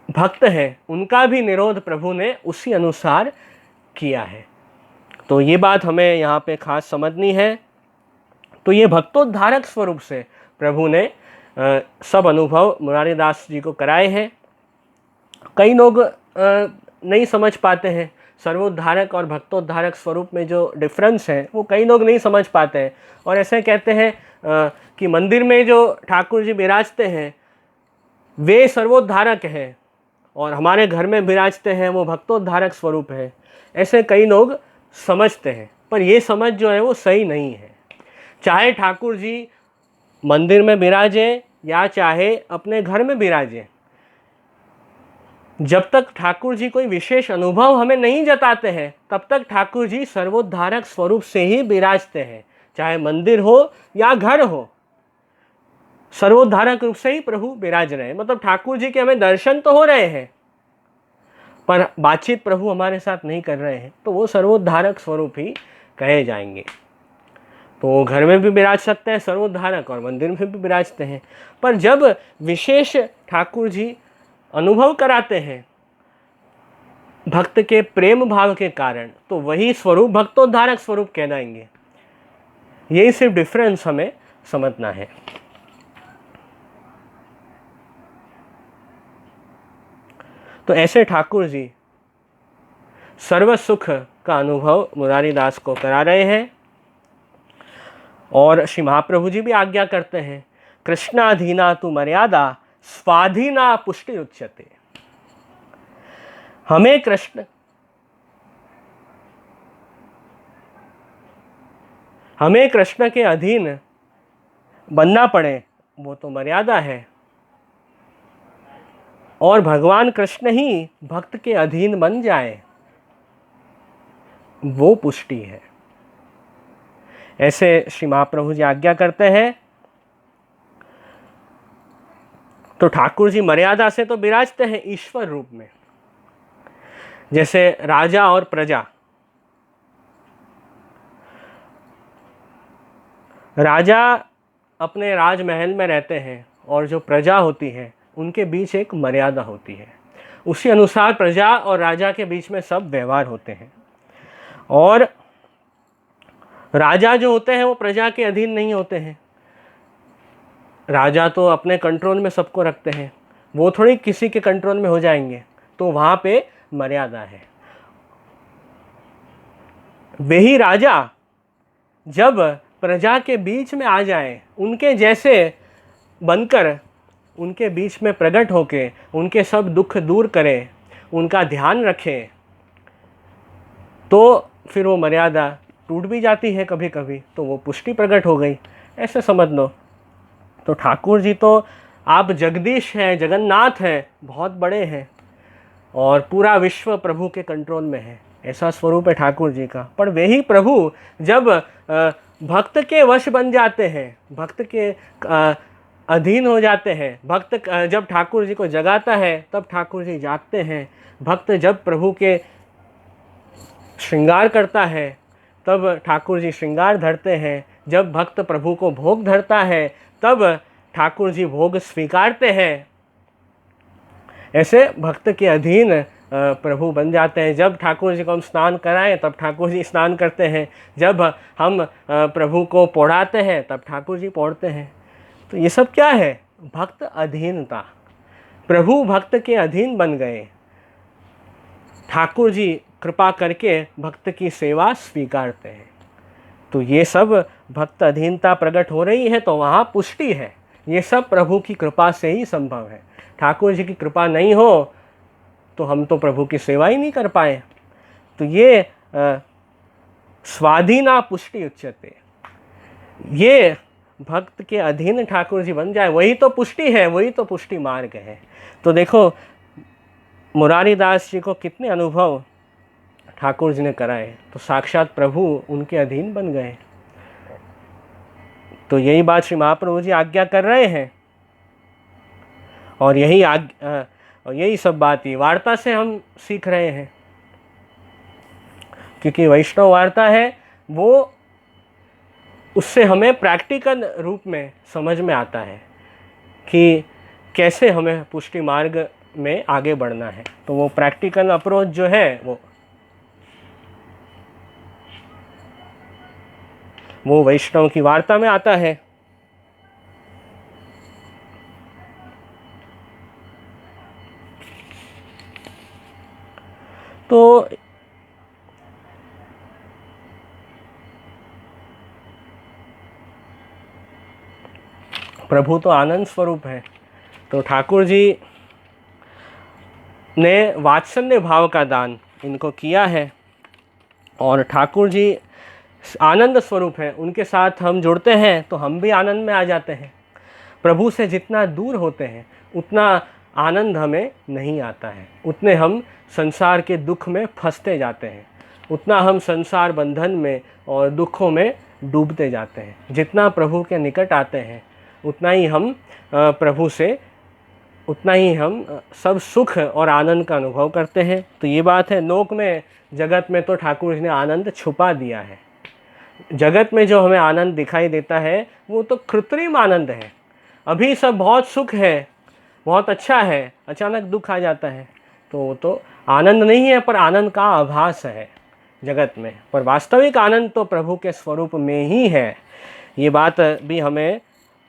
भक्त हैं उनका भी निरोध प्रभु ने उसी अनुसार किया है। तो ये बात हमें यहाँ पे खास समझनी है। तो ये भक्तोद्धारक स्वरूप से प्रभु ने सब अनुभव मुरारी दास जी को कराए हैं। कई लोग नहीं समझ पाते हैं सर्वोद्धारक और भक्तोद्धारक स्वरूप में जो डिफरेंस है वो कई लोग नहीं समझ पाते हैं और ऐसे कहते हैं कि मंदिर में जो ठाकुर जी विराजते हैं वे सर्वोद्धारक हैं और हमारे घर में विराजते हैं वो भक्तोद्धारक स्वरूप है। ऐसे कई लोग समझते हैं, पर ये समझ जो है वो सही नहीं है। चाहे ठाकुर जी मंदिर में विराजे या चाहे अपने घर में विराजे, जब तक ठाकुर जी कोई विशेष अनुभव हमें नहीं जताते हैं तब तक ठाकुर जी सर्वोद्धारक स्वरूप से ही विराजते हैं। चाहे मंदिर हो या घर हो, सर्वोद्धारक रूप से ही प्रभु विराज रहे हैं। मतलब ठाकुर जी के हमें दर्शन तो हो रहे हैं पर बातचीत प्रभु हमारे साथ नहीं कर रहे हैं, तो वो सर्वोद्धारक स्वरूप ही कहे जाएंगे। तो वो घर में भी विराज सकते हैं सर्वोद्धारक और मंदिर में भी विराजते हैं। पर जब विशेष ठाकुर जी अनुभव कराते हैं भक्त के प्रेम भाव के कारण, तो वही स्वरूप भक्तोद्धारक स्वरूप कहलाएंगे। यही सिर्फ डिफरेंस हमें समझना है। तो ऐसे ठाकुर जी सर्व सुख का अनुभव मुरारी दास को करा रहे हैं और श्री महाप्रभु जी भी आज्ञा करते हैं, कृष्णाधीना तु मर्यादा स्वाधीना पुष्टि उच्यते। हमें कृष्ण के अधीन बनना पड़े वो तो मर्यादा है और भगवान कृष्ण ही भक्त के अधीन बन जाए वो पुष्टि है। ऐसे श्री महाप्रभु जी आज्ञा करते हैं। तो ठाकुर जी मर्यादा से तो विराजते हैं ईश्वर रूप में, जैसे राजा और प्रजा। राजा अपने राजमहल में रहते हैं और जो प्रजा होती है उनके बीच एक मर्यादा होती है। उसी अनुसार प्रजा और राजा के बीच में सब व्यवहार होते हैं। और राजा जो होते हैं वो प्रजा के अधीन नहीं होते हैं। राजा तो अपने कंट्रोल में सबको रखते हैं, वो थोड़ी किसी के कंट्रोल में हो जाएंगे। तो वहाँ पे मर्यादा है। वही राजा जब प्रजा के बीच में आ जाए, उनके जैसे बनकर उनके बीच में प्रकट होके उनके सब दुख दूर करे, उनका ध्यान रखे, तो फिर वो मर्यादा टूट भी जाती है कभी कभी, तो वो पुष्टि प्रकट हो गई, ऐसे समझ लो। तो ठाकुर जी तो आप जगदीश हैं, जगन्नाथ हैं, बहुत बड़े हैं और पूरा विश्व प्रभु के कंट्रोल में है, ऐसा स्वरूप है ठाकुर जी का। पर वही प्रभु जब भक्त के वश बन जाते हैं, भक्त के अधीन हो जाते हैं, भक्त जब ठाकुर जी को जगाता है तब ठाकुर जी जागते हैं। भक्त जब प्रभु के श्रृंगार करता है तब ठाकुर जी श्रृंगार धरते हैं। जब भक्त प्रभु को भोग धरता है तब ठाकुर जी भोग स्वीकारते हैं। ऐसे भक्त के अधीन प्रभु बन जाते हैं। जब ठाकुर जी को हम स्नान कराएं तब ठाकुर जी स्नान करते हैं। जब हम प्रभु को पौढ़ाते हैं तब ठाकुर जी पौढ़ते हैं। तो ये सब क्या है? भक्त अधीनता। प्रभु भक्त के अधीन बन गए, ठाकुर जी कृपा करके भक्त की सेवा स्वीकारते हैं। तो ये सब भक्त अधीनता प्रकट हो रही है तो वहाँ पुष्टि है। ये सब प्रभु की कृपा से ही संभव है। ठाकुर जी की कृपा नहीं हो तो हम तो प्रभु की सेवा ही नहीं कर पाए। तो ये स्वाधीना पुष्टि उच्यते, ये भक्त के अधीन ठाकुर जी बन जाए, वही तो पुष्टि है, वही तो पुष्टि मार्ग है। तो देखो मुरारी दास जी को कितने अनुभव ठाकुर जी ने कराए, तो साक्षात प्रभु उनके अधीन बन गए। तो यही बात श्री महाप्रभु जी आज्ञा कर रहे हैं और यही सब बात ही वार्ता से हम सीख रहे हैं। क्योंकि वैष्णव वार्ता है वो, उससे हमें प्रैक्टिकल रूप में समझ में आता है कि कैसे हमें पुष्टि मार्ग में आगे बढ़ना है। तो वो प्रैक्टिकल अप्रोच जो है वो वैष्णव की वार्ता में आता है। तो प्रभु तो आनंद स्वरूप है। तो ठाकुर जी ने वात्सल्य भाव का दान इनको किया है और ठाकुर जी आनंद स्वरूप है। उनके साथ हम जुड़ते हैं तो हम भी आनंद में आ जाते हैं। प्रभु से जितना दूर होते हैं उतना आनंद हमें नहीं आता है, उतने हम संसार के दुख में फंसते जाते हैं, उतना हम संसार बंधन में और दुखों में डूबते जाते हैं। जितना प्रभु के निकट आते हैं उतना ही हम प्रभु से उतना ही हम सब सुख और आनंद का अनुभव करते हैं। तो ये बात है, लोक में जगत में तो ठाकुर जी ने आनंद छुपा दिया है। जगत में जो हमें आनंद दिखाई देता है वो तो कृत्रिम आनंद है। अभी सब बहुत सुख है, बहुत अच्छा है, अचानक दुख आ जाता है तो वो तो आनंद नहीं है, पर आनंद का आभास है जगत में। पर वास्तविक आनंद तो प्रभु के स्वरूप में ही है। ये बात भी हमें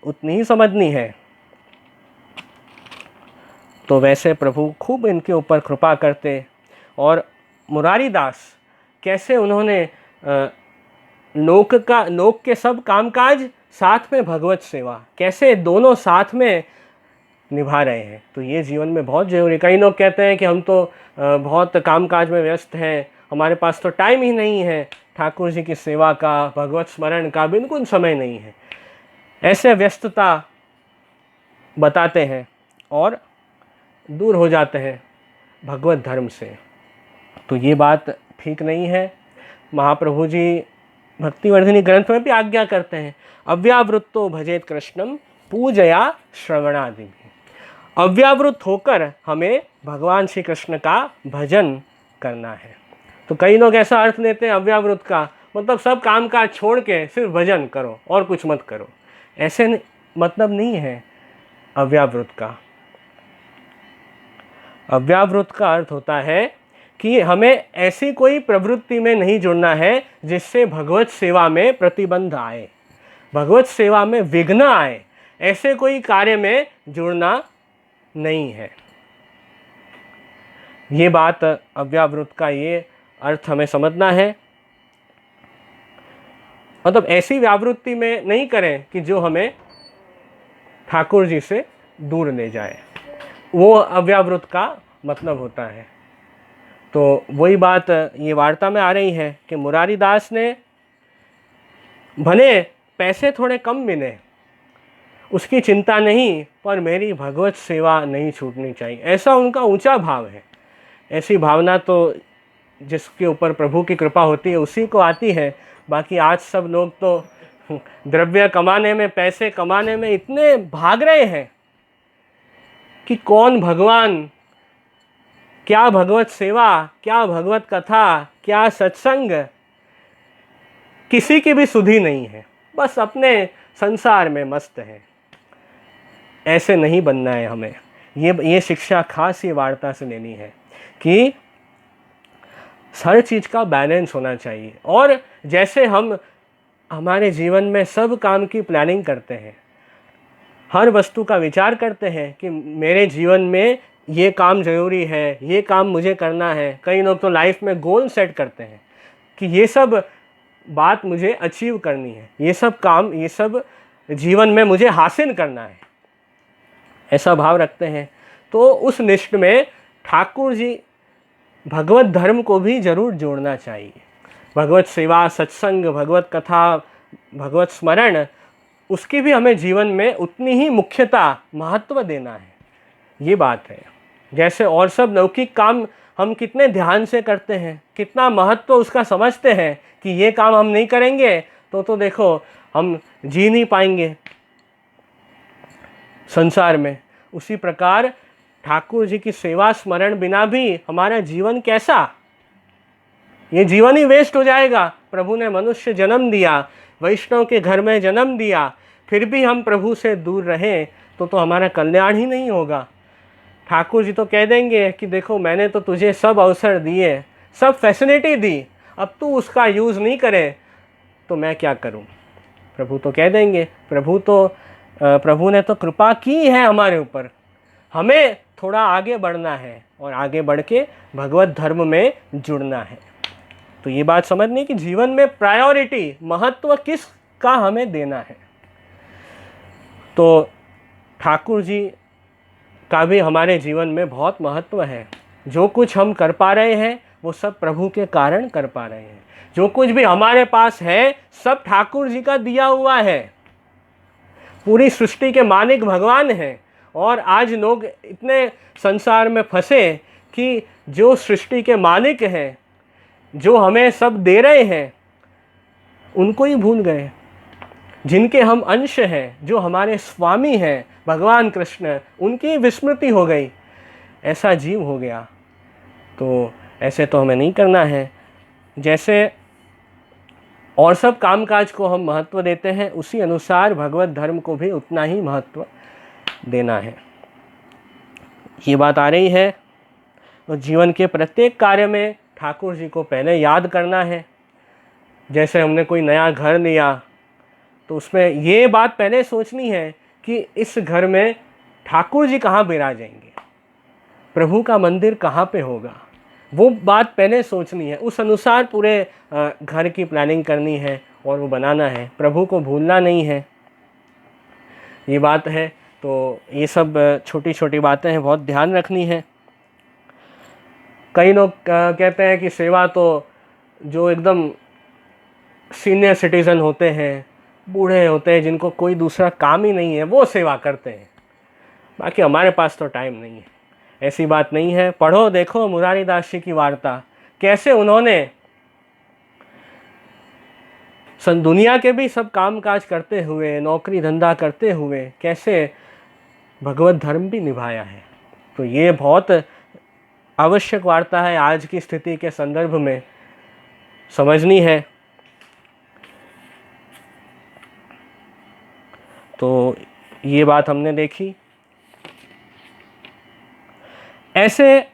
उतनी ही समझनी है। तो वैसे प्रभु खूब इनके ऊपर कृपा करते। और मुरारी दास कैसे उन्होंने लोक के सब कामकाज साथ में भगवत सेवा कैसे दोनों साथ में निभा रहे हैं। तो ये जीवन में बहुत जरूरी। कई लोग कहते हैं कि हम तो बहुत कामकाज में व्यस्त हैं, हमारे पास तो टाइम ही नहीं है, ठाकुर जी की सेवा का, भगवत स्मरण का बिल्कुल समय नहीं है। ऐसे व्यस्तता बताते हैं और दूर हो जाते हैं भगवत धर्म से। तो ये बात ठीक नहीं है। महाप्रभु जी भक्तिवर्धिनी ग्रंथ में भी आज्ञा करते हैं, अव्यावृत्तो भजेत कृष्णम पूजया श्रवणादि भी। अव्यावृत होकर हमें भगवान श्री कृष्ण का भजन करना है। तो कई लोग ऐसा अर्थ लेते हैं अव्यावृत का, मतलब सब काम काज छोड़ के सिर्फ भजन करो और कुछ मत करो। ऐसे मतलब नहीं है अव्यावृत का। अव्यावृत का अर्थ होता है कि हमें ऐसी कोई प्रवृत्ति में नहीं जुड़ना है जिससे भगवत सेवा में प्रतिबंध आए, भगवत सेवा में विघ्न आए, ऐसे कोई कार्य में जुड़ना नहीं है। ये बात अव्यावृत का ये अर्थ हमें समझना है। मतलब ऐसी व्यावृत्ति में नहीं करें कि जो हमें ठाकुर जी से दूर ले जाए, वो अव्यावृत का मतलब होता है। तो वही बात ये वार्ता में आ रही है कि मुरारी दास ने भले पैसे थोड़े कम मिले, उसकी चिंता नहीं, पर मेरी भगवत सेवा नहीं छूटनी चाहिए, ऐसा उनका ऊंचा भाव है। ऐसी भावना तो जिसके ऊपर प्रभु की कृपा होती है उसी को आती है। बाकी आज सब लोग तो द्रव्य कमाने में, पैसे कमाने में इतने भाग रहे हैं कि कौन भगवान, क्या भगवत सेवा, क्या भगवत कथा, क्या सत्संग, किसी की भी सुधि नहीं है, बस अपने संसार में मस्त है। ऐसे नहीं बनना है हमें। ये शिक्षा खास ये वार्ता से लेनी है कि हर चीज़ का बैलेंस होना चाहिए। और जैसे हम हमारे जीवन में सब काम की प्लानिंग करते हैं, हर वस्तु का विचार करते हैं कि मेरे जीवन में ये काम ज़रूरी है, ये काम मुझे करना है। कई लोग तो लाइफ में गोल सेट करते हैं कि ये सब बात मुझे अचीव करनी है, ये सब काम, ये सब जीवन में मुझे हासिल करना है, ऐसा भाव रखते हैं। तो उस लिस्ट में ठाकुर जी भगवत धर्म को भी जरूर जोड़ना चाहिए। भगवत सेवा, सत्संग, भगवत कथा, भगवत स्मरण, उसकी भी हमें जीवन में उतनी ही मुख्यता, महत्व देना है। ये बात है। जैसे और सब लौकिक काम हम कितने ध्यान से करते हैं, कितना महत्व उसका समझते हैं कि ये काम हम नहीं करेंगे तो देखो हम जी नहीं पाएंगे संसार में। उसी प्रकार ठाकुर जी की सेवा स्मरण बिना भी हमारा जीवन कैसा, ये जीवन ही वेस्ट हो जाएगा। प्रभु ने मनुष्य जन्म दिया, वैष्णव के घर में जन्म दिया, फिर भी हम प्रभु से दूर रहें तो हमारा कल्याण ही नहीं होगा। ठाकुर जी तो कह देंगे कि देखो मैंने तो तुझे सब अवसर दिए, सब फैसिलिटी दी, अब तू उसका यूज़ नहीं करे तो मैं क्या करूं। प्रभु तो कह देंगे। प्रभु ने तो कृपा की है हमारे ऊपर, हमें थोड़ा आगे बढ़ना है और आगे बढ़ के भगवत धर्म में जुड़ना है। तो ये बात समझनी कि जीवन में प्रायोरिटी, महत्व किस का हमें देना है। तो ठाकुर जी का भी हमारे जीवन में बहुत महत्व है। जो कुछ हम कर पा रहे हैं वो सब प्रभु के कारण कर पा रहे हैं। जो कुछ भी हमारे पास है सब ठाकुर जी का दिया हुआ है। पूरी सृष्टि के मालिक भगवान हैं। और आज लोग इतने संसार में फंसे कि जो सृष्टि के मालिक हैं, जो हमें सब दे रहे हैं, उनको ही भूल गए। जिनके हम अंश हैं, जो हमारे स्वामी हैं भगवान कृष्ण, उनकी विस्मृति हो गई, ऐसा जीव हो गया। तो ऐसे तो हमें नहीं करना है। जैसे और सब कामकाज को हम महत्व देते हैं, उसी अनुसार भगवत धर्म को भी उतना ही महत्व देना है। ये बात आ रही है। तो जीवन के प्रत्येक कार्य में ठाकुर जी को पहले याद करना है। जैसे हमने कोई नया घर लिया तो उसमें ये बात पहले सोचनी है कि इस घर में ठाकुर जी कहाँ विराजेंगे, प्रभु का मंदिर कहाँ पे होगा, वो बात पहले सोचनी है। उस अनुसार पूरे घर की प्लानिंग करनी है और वो बनाना है। प्रभु को भूलना नहीं है, ये बात है। तो ये सब छोटी छोटी बातें हैं, बहुत ध्यान रखनी है। कई लोग कहते हैं कि सेवा तो जो एकदम सीनियर सिटीज़न होते हैं, बूढ़े होते हैं, जिनको कोई दूसरा काम ही नहीं है, वो सेवा करते हैं, बाकी हमारे पास तो टाइम नहीं है। ऐसी बात नहीं है। पढ़ो देखो मुरारी दास जी की वार्ता, कैसे उन्होंने दुनिया के भी सब काम काज करते हुए, नौकरी धंधा करते हुए, कैसे भगवत धर्म भी निभाया है। तो ये बहुत आवश्यक वार्ता है, आज की स्थिति के संदर्भ में समझनी है। तो ये बात हमने देखी। ऐसे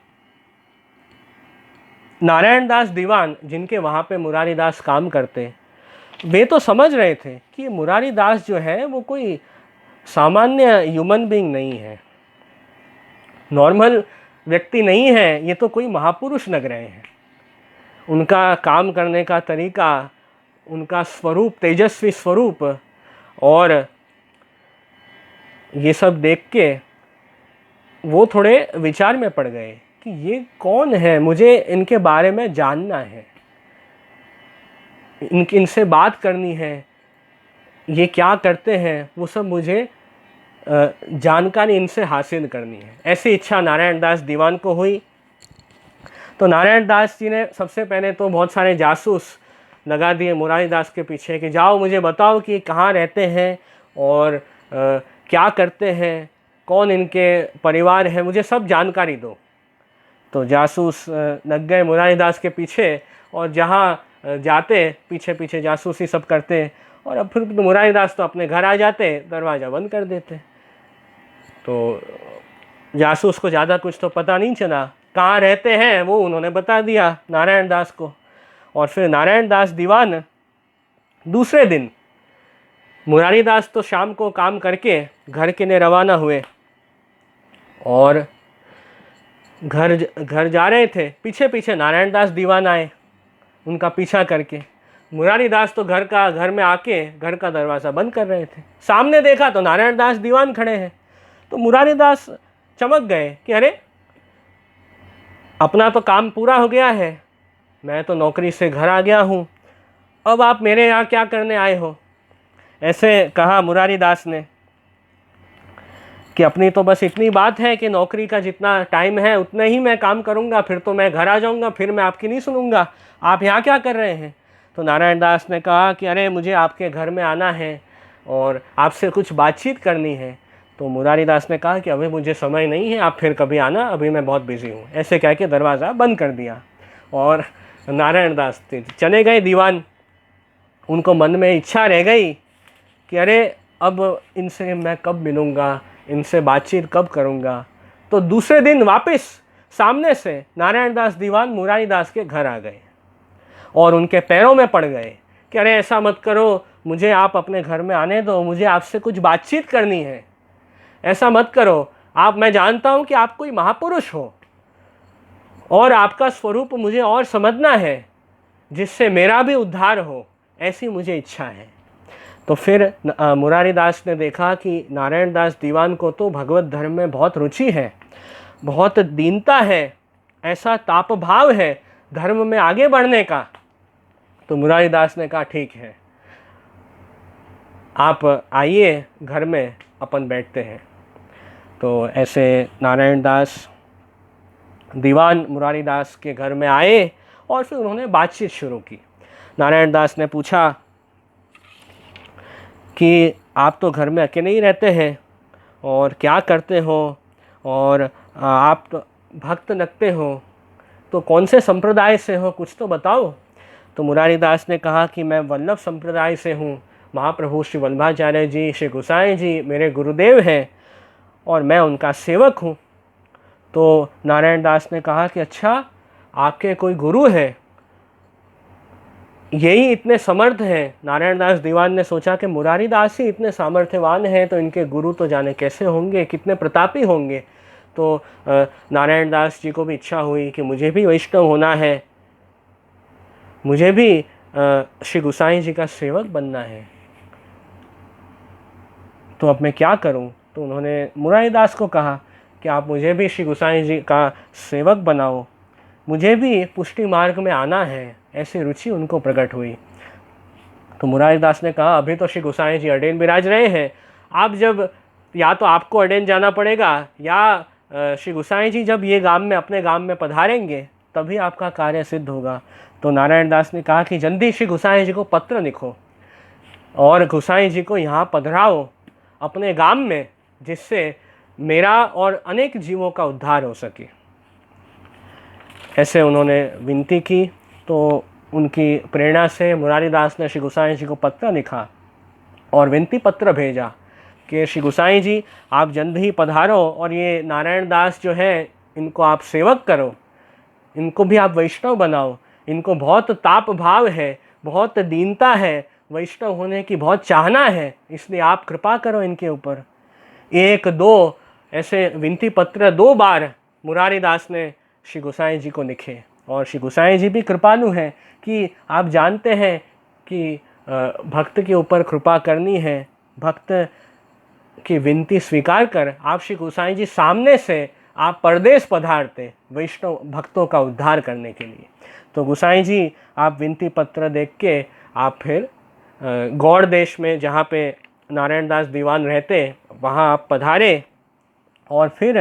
नारायण दास दीवान जिनके वहाँ पे मुरारी दास काम करते, वे तो समझ रहे थे कि मुरारी दास जो है वो कोई सामान्य ह्यूमन बीइंग नहीं है, नॉर्मल व्यक्ति नहीं है, ये तो कोई महापुरुष लग रहे हैं। उनका काम करने का तरीका, उनका स्वरूप, तेजस्वी स्वरूप, और ये सब देख के वो थोड़े विचार में पड़ गए कि ये कौन है, मुझे इनके बारे में जानना है, इनसे बात करनी है, ये क्या करते हैं वो सब मुझे जानकारी इनसे हासिल करनी है। ऐसी इच्छा नारायण दास दीवान को हुई। तो नारायण दास जी ने सबसे पहले तो बहुत सारे जासूस लगा दिए मुरारी दास के पीछे कि जाओ मुझे बताओ कि कहाँ रहते हैं और क्या करते हैं, कौन इनके परिवार है, मुझे सब जानकारी दो। तो जासूस लग गए मुरारी दास के पीछे और जहाँ जाते पीछे पीछे जासूसी सब करते, और अब फिर तो मुरारी दास तो अपने घर आ जाते, दरवाज़ा बंद कर देते। तो जासूस को ज़्यादा कुछ तो पता नहीं चला, कहाँ रहते हैं वो उन्होंने बता दिया नारायण दास को। और फिर नारायण दास दीवान दूसरे दिन, मुरारी दास तो शाम को काम करके घर के लिए रवाना हुए और घर जा रहे थे, पीछे पीछे नारायण दास दीवान आए उनका पीछा करके। मुरारी दास तो घर में आके घर का दरवाज़ा बंद कर रहे थे। सामने देखा तो नारायण दास दीवान खड़े हैं। तो मुरारी दास चमक गए कि अरे अपना तो काम पूरा हो गया है, मैं तो नौकरी से घर आ गया हूँ, अब आप मेरे यहाँ क्या करने आए हो। ऐसे कहा मुरारी दास ने कि अपनी तो बस इतनी बात है कि नौकरी का जितना टाइम है उतना ही मैं काम करूँगा, फिर तो मैं घर आ जाऊँगा, फिर मैं आपकी नहीं सुनूँगा, आप यहाँ क्या कर रहे हैं। तो नारायण दास ने कहा कि अरे मुझे आपके घर में आना है और आपसे कुछ बातचीत करनी है। तो मुरारी दास ने कहा कि अभी मुझे समय नहीं है, आप फिर कभी आना, अभी मैं बहुत बिज़ी हूँ। ऐसे कह के दरवाज़ा बंद कर दिया और नारायण दास चले गए दीवान। उनको मन में इच्छा रह गई कि अरे अब इनसे मैं कब मिलूँगा, इनसे बातचीत कब करूँगा। तो दूसरे दिन वापस सामने से नारायण दास दीवान मुरारी दास के घर आ गए और उनके पैरों में पड़ गए कि अरे ऐसा मत करो, मुझे आप अपने घर में आने दो, मुझे आपसे कुछ बातचीत करनी है, ऐसा मत करो। आप, मैं जानता हूँ कि आप कोई महापुरुष हो और आपका स्वरूप मुझे और समझना है जिससे मेरा भी उद्धार हो, ऐसी मुझे इच्छा है। तो फिर मुरारी दास ने देखा कि नारायण दास दीवान को तो भगवत धर्म में बहुत रुचि है, बहुत दीनता है, ऐसा ताप भाव है धर्म में आगे बढ़ने का। तो मुरारी दास ने कहा ठीक है, आप आइए घर में, अपन बैठते हैं। तो ऐसे नारायण दास दीवान मुरारी दास के घर में आए और फिर उन्होंने बातचीत शुरू की। नारायण दास ने पूछा कि आप तो घर में अकेले ही रहते हैं और क्या करते हो, और आप तो भक्त लगते हो, तो कौन से संप्रदाय से हो, कुछ तो बताओ। तो मुरारी दास ने कहा कि मैं वल्लभ संप्रदाय से हूँ, महाप्रभु श्री वल्लभाचार्य जी, श्री गोसाई जी मेरे गुरुदेव हैं और मैं उनका सेवक हूँ। तो नारायण दास ने कहा कि अच्छा, आपके कोई गुरु है, यही इतने समर्थ हैं। नारायण दास दीवान ने सोचा कि मुरारी दास ही इतने सामर्थ्यवान हैं तो इनके गुरु तो जाने कैसे होंगे, कितने प्रतापी होंगे। तो नारायण दास जी को भी इच्छा हुई कि मुझे भी वैष्णव होना है, मुझे भी श्री गोसाई जी का सेवक बनना है, तो अब मैं क्या करूं। तो उन्होंने मुरारी दास को कहा कि आप मुझे भी श्री गोसाई जी का सेवक बनाओ, मुझे भी पुष्टि मार्ग में आना है, ऐसी रुचि उनको प्रकट हुई। तो मुरारी दास ने कहा अभी तो श्री गोसाई जी अडेन विराज रहे हैं, आप जब, या तो आपको अडेन जाना पड़ेगा या श्री गोसाई जी जब ये गांव में, अपने गांव में पधारेंगे तभी आपका कार्य सिद्ध होगा। तो नारायण दास ने कहा कि जल्दी श्री गोसाई जी को पत्र लिखो और गोसाई जी को यहाँ पधराओ अपने गांव में, जिससे मेरा और अनेक जीवों का उद्धार हो सके। ऐसे उन्होंने विनती की। तो उनकी प्रेरणा से मुरारी दास ने श्री गोसाई जी को पत्र लिखा और विनती पत्र भेजा कि श्री गोसाई जी आप जल्द ही पधारो और ये नारायण दास जो है इनको आप सेवक करो, इनको भी आप वैष्णव बनाओ, इनको बहुत ताप भाव है, बहुत दीनता है, वैष्णव होने की बहुत चाहना है, इसलिए आप कृपा करो इनके ऊपर। एक दो ऐसे विनती पत्र 2 बार मुरारी दास ने श्री गोसाई जी को लिखे, और श्री गोसाई जी भी कृपालु हैं कि आप जानते हैं कि भक्त के ऊपर कृपा करनी है, भक्त की विनती स्वीकार कर आप श्री गोसाई जी सामने से आप परदेश पधारते वैष्णव भक्तों का उद्धार करने के लिए। तो गोसाई जी आप विनती पत्र देख के आप फिर गौड़ देश में जहाँ पे नारायण दास दीवान रहते वहाँ आप पधारे, और फिर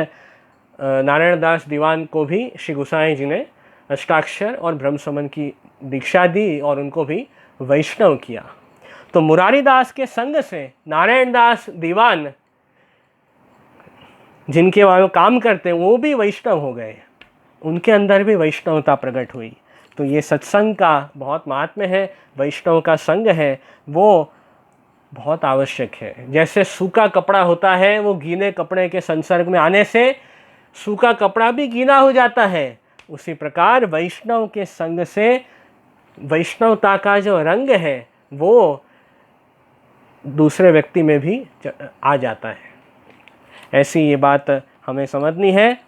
नारायण दास दीवान को भी श्री गोसाई जी ने अष्टाक्षर और ब्रह्म समन की दीक्षा दी और उनको भी वैष्णव किया। तो मुरारी दास के संग से नारायण दास दीवान जिनके वहाँ काम करते हैं वो भी वैष्णव हो गए, उनके अंदर भी वैष्णवता प्रकट हुई। तो ये सत्संग का बहुत महात्म्य है, वैष्णव का संग है वो बहुत आवश्यक है। जैसे सूखा कपड़ा होता है वो गीले कपड़े के संसर्ग में आने से सूखा कपड़ा भी गीला हो जाता है, उसी प्रकार वैष्णव के संग से वैष्णवता का जो रंग है वो दूसरे व्यक्ति में भी आ जाता है। ऐसी ये बात हमें समझनी है।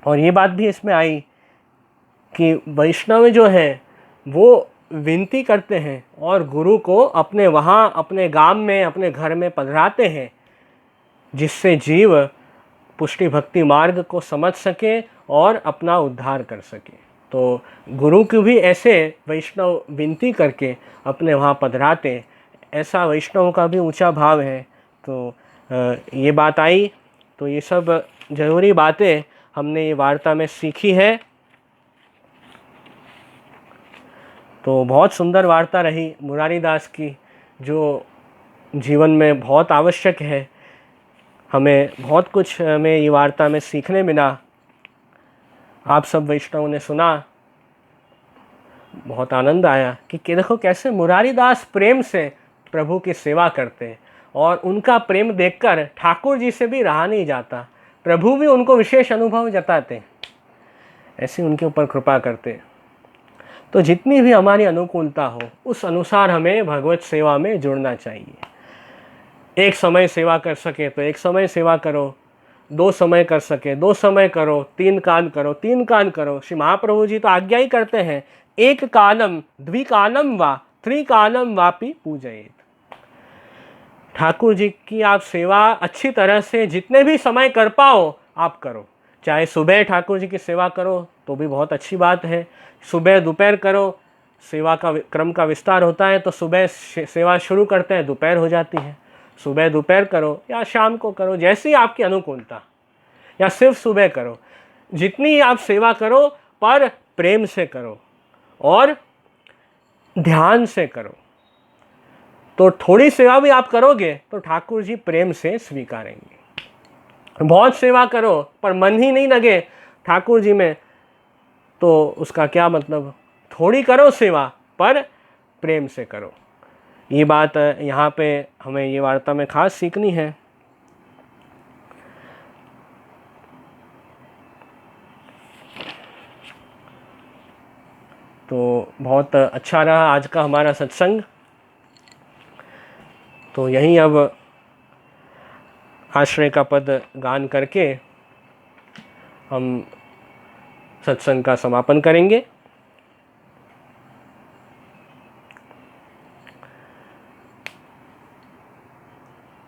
और ये बात भी इसमें आई कि वैष्णव जो है वो विनती करते हैं और गुरु को अपने वहाँ अपने गांव में अपने घर में पधराते हैं, जिससे जीव पुष्टि भक्ति मार्ग को समझ सके और अपना उद्धार कर सके। तो गुरु की भी ऐसे वैष्णव विनती करके अपने वहाँ पधराते, ऐसा वैष्णव का भी ऊंचा भाव है। तो ये बात आई। तो ये सब ज़रूरी बातें हमने ये वार्ता में सीखी है। तो बहुत सुंदर वार्ता रही मुरारी दास की, जो जीवन में बहुत आवश्यक है। हमें बहुत कुछ हमें ये वार्ता में सीखने मिला। आप सब वैष्णवों ने सुना, बहुत आनंद आया कि देखो कैसे मुरारी दास प्रेम से प्रभु की सेवा करते हैं, और उनका प्रेम देखकर ठाकुर जी से भी रहा नहीं जाता, प्रभु भी उनको विशेष अनुभव जताते, ऐसे उनके ऊपर कृपा करते। तो जितनी भी हमारी अनुकूलता हो उस अनुसार हमें भगवत सेवा में जुड़ना चाहिए। एक समय सेवा कर सके तो एक समय सेवा करो, 2 समय कर सके 2 समय करो, 3 काल करो 3 काल करो। श्री महाप्रभु जी तो आज्ञा ही करते हैं, एक कालम द्विकालम वा त्रिकालम वापि पूजयेत। ठाकुर जी की आप सेवा अच्छी तरह से जितने भी समय कर पाओ आप करो। चाहे सुबह ठाकुर जी की सेवा करो तो भी बहुत अच्छी बात है, सुबह दोपहर करो, सेवा का क्रम का विस्तार होता है तो सुबह सेवा शुरू करते हैं दोपहर हो जाती है, सुबह दोपहर करो या शाम को करो, जैसी आपकी अनुकूलता, या सिर्फ सुबह करो। जितनी आप सेवा करो पर प्रेम से करो और ध्यान से करो, तो थोड़ी सेवा भी आप करोगे तो ठाकुर जी प्रेम से स्वीकारेंगे। बहुत सेवा करो पर मन ही नहीं लगे ठाकुर जी में, तो उसका क्या मतलब। थोड़ी करो सेवा पर प्रेम से करो। ये बात यहाँ पे हमें ये वार्ता में खास सीखनी है। तो बहुत अच्छा रहा आज का हमारा सत्संग। तो यहीं अब आश्रय का पद गान करके हम सत्संग का समापन करेंगे।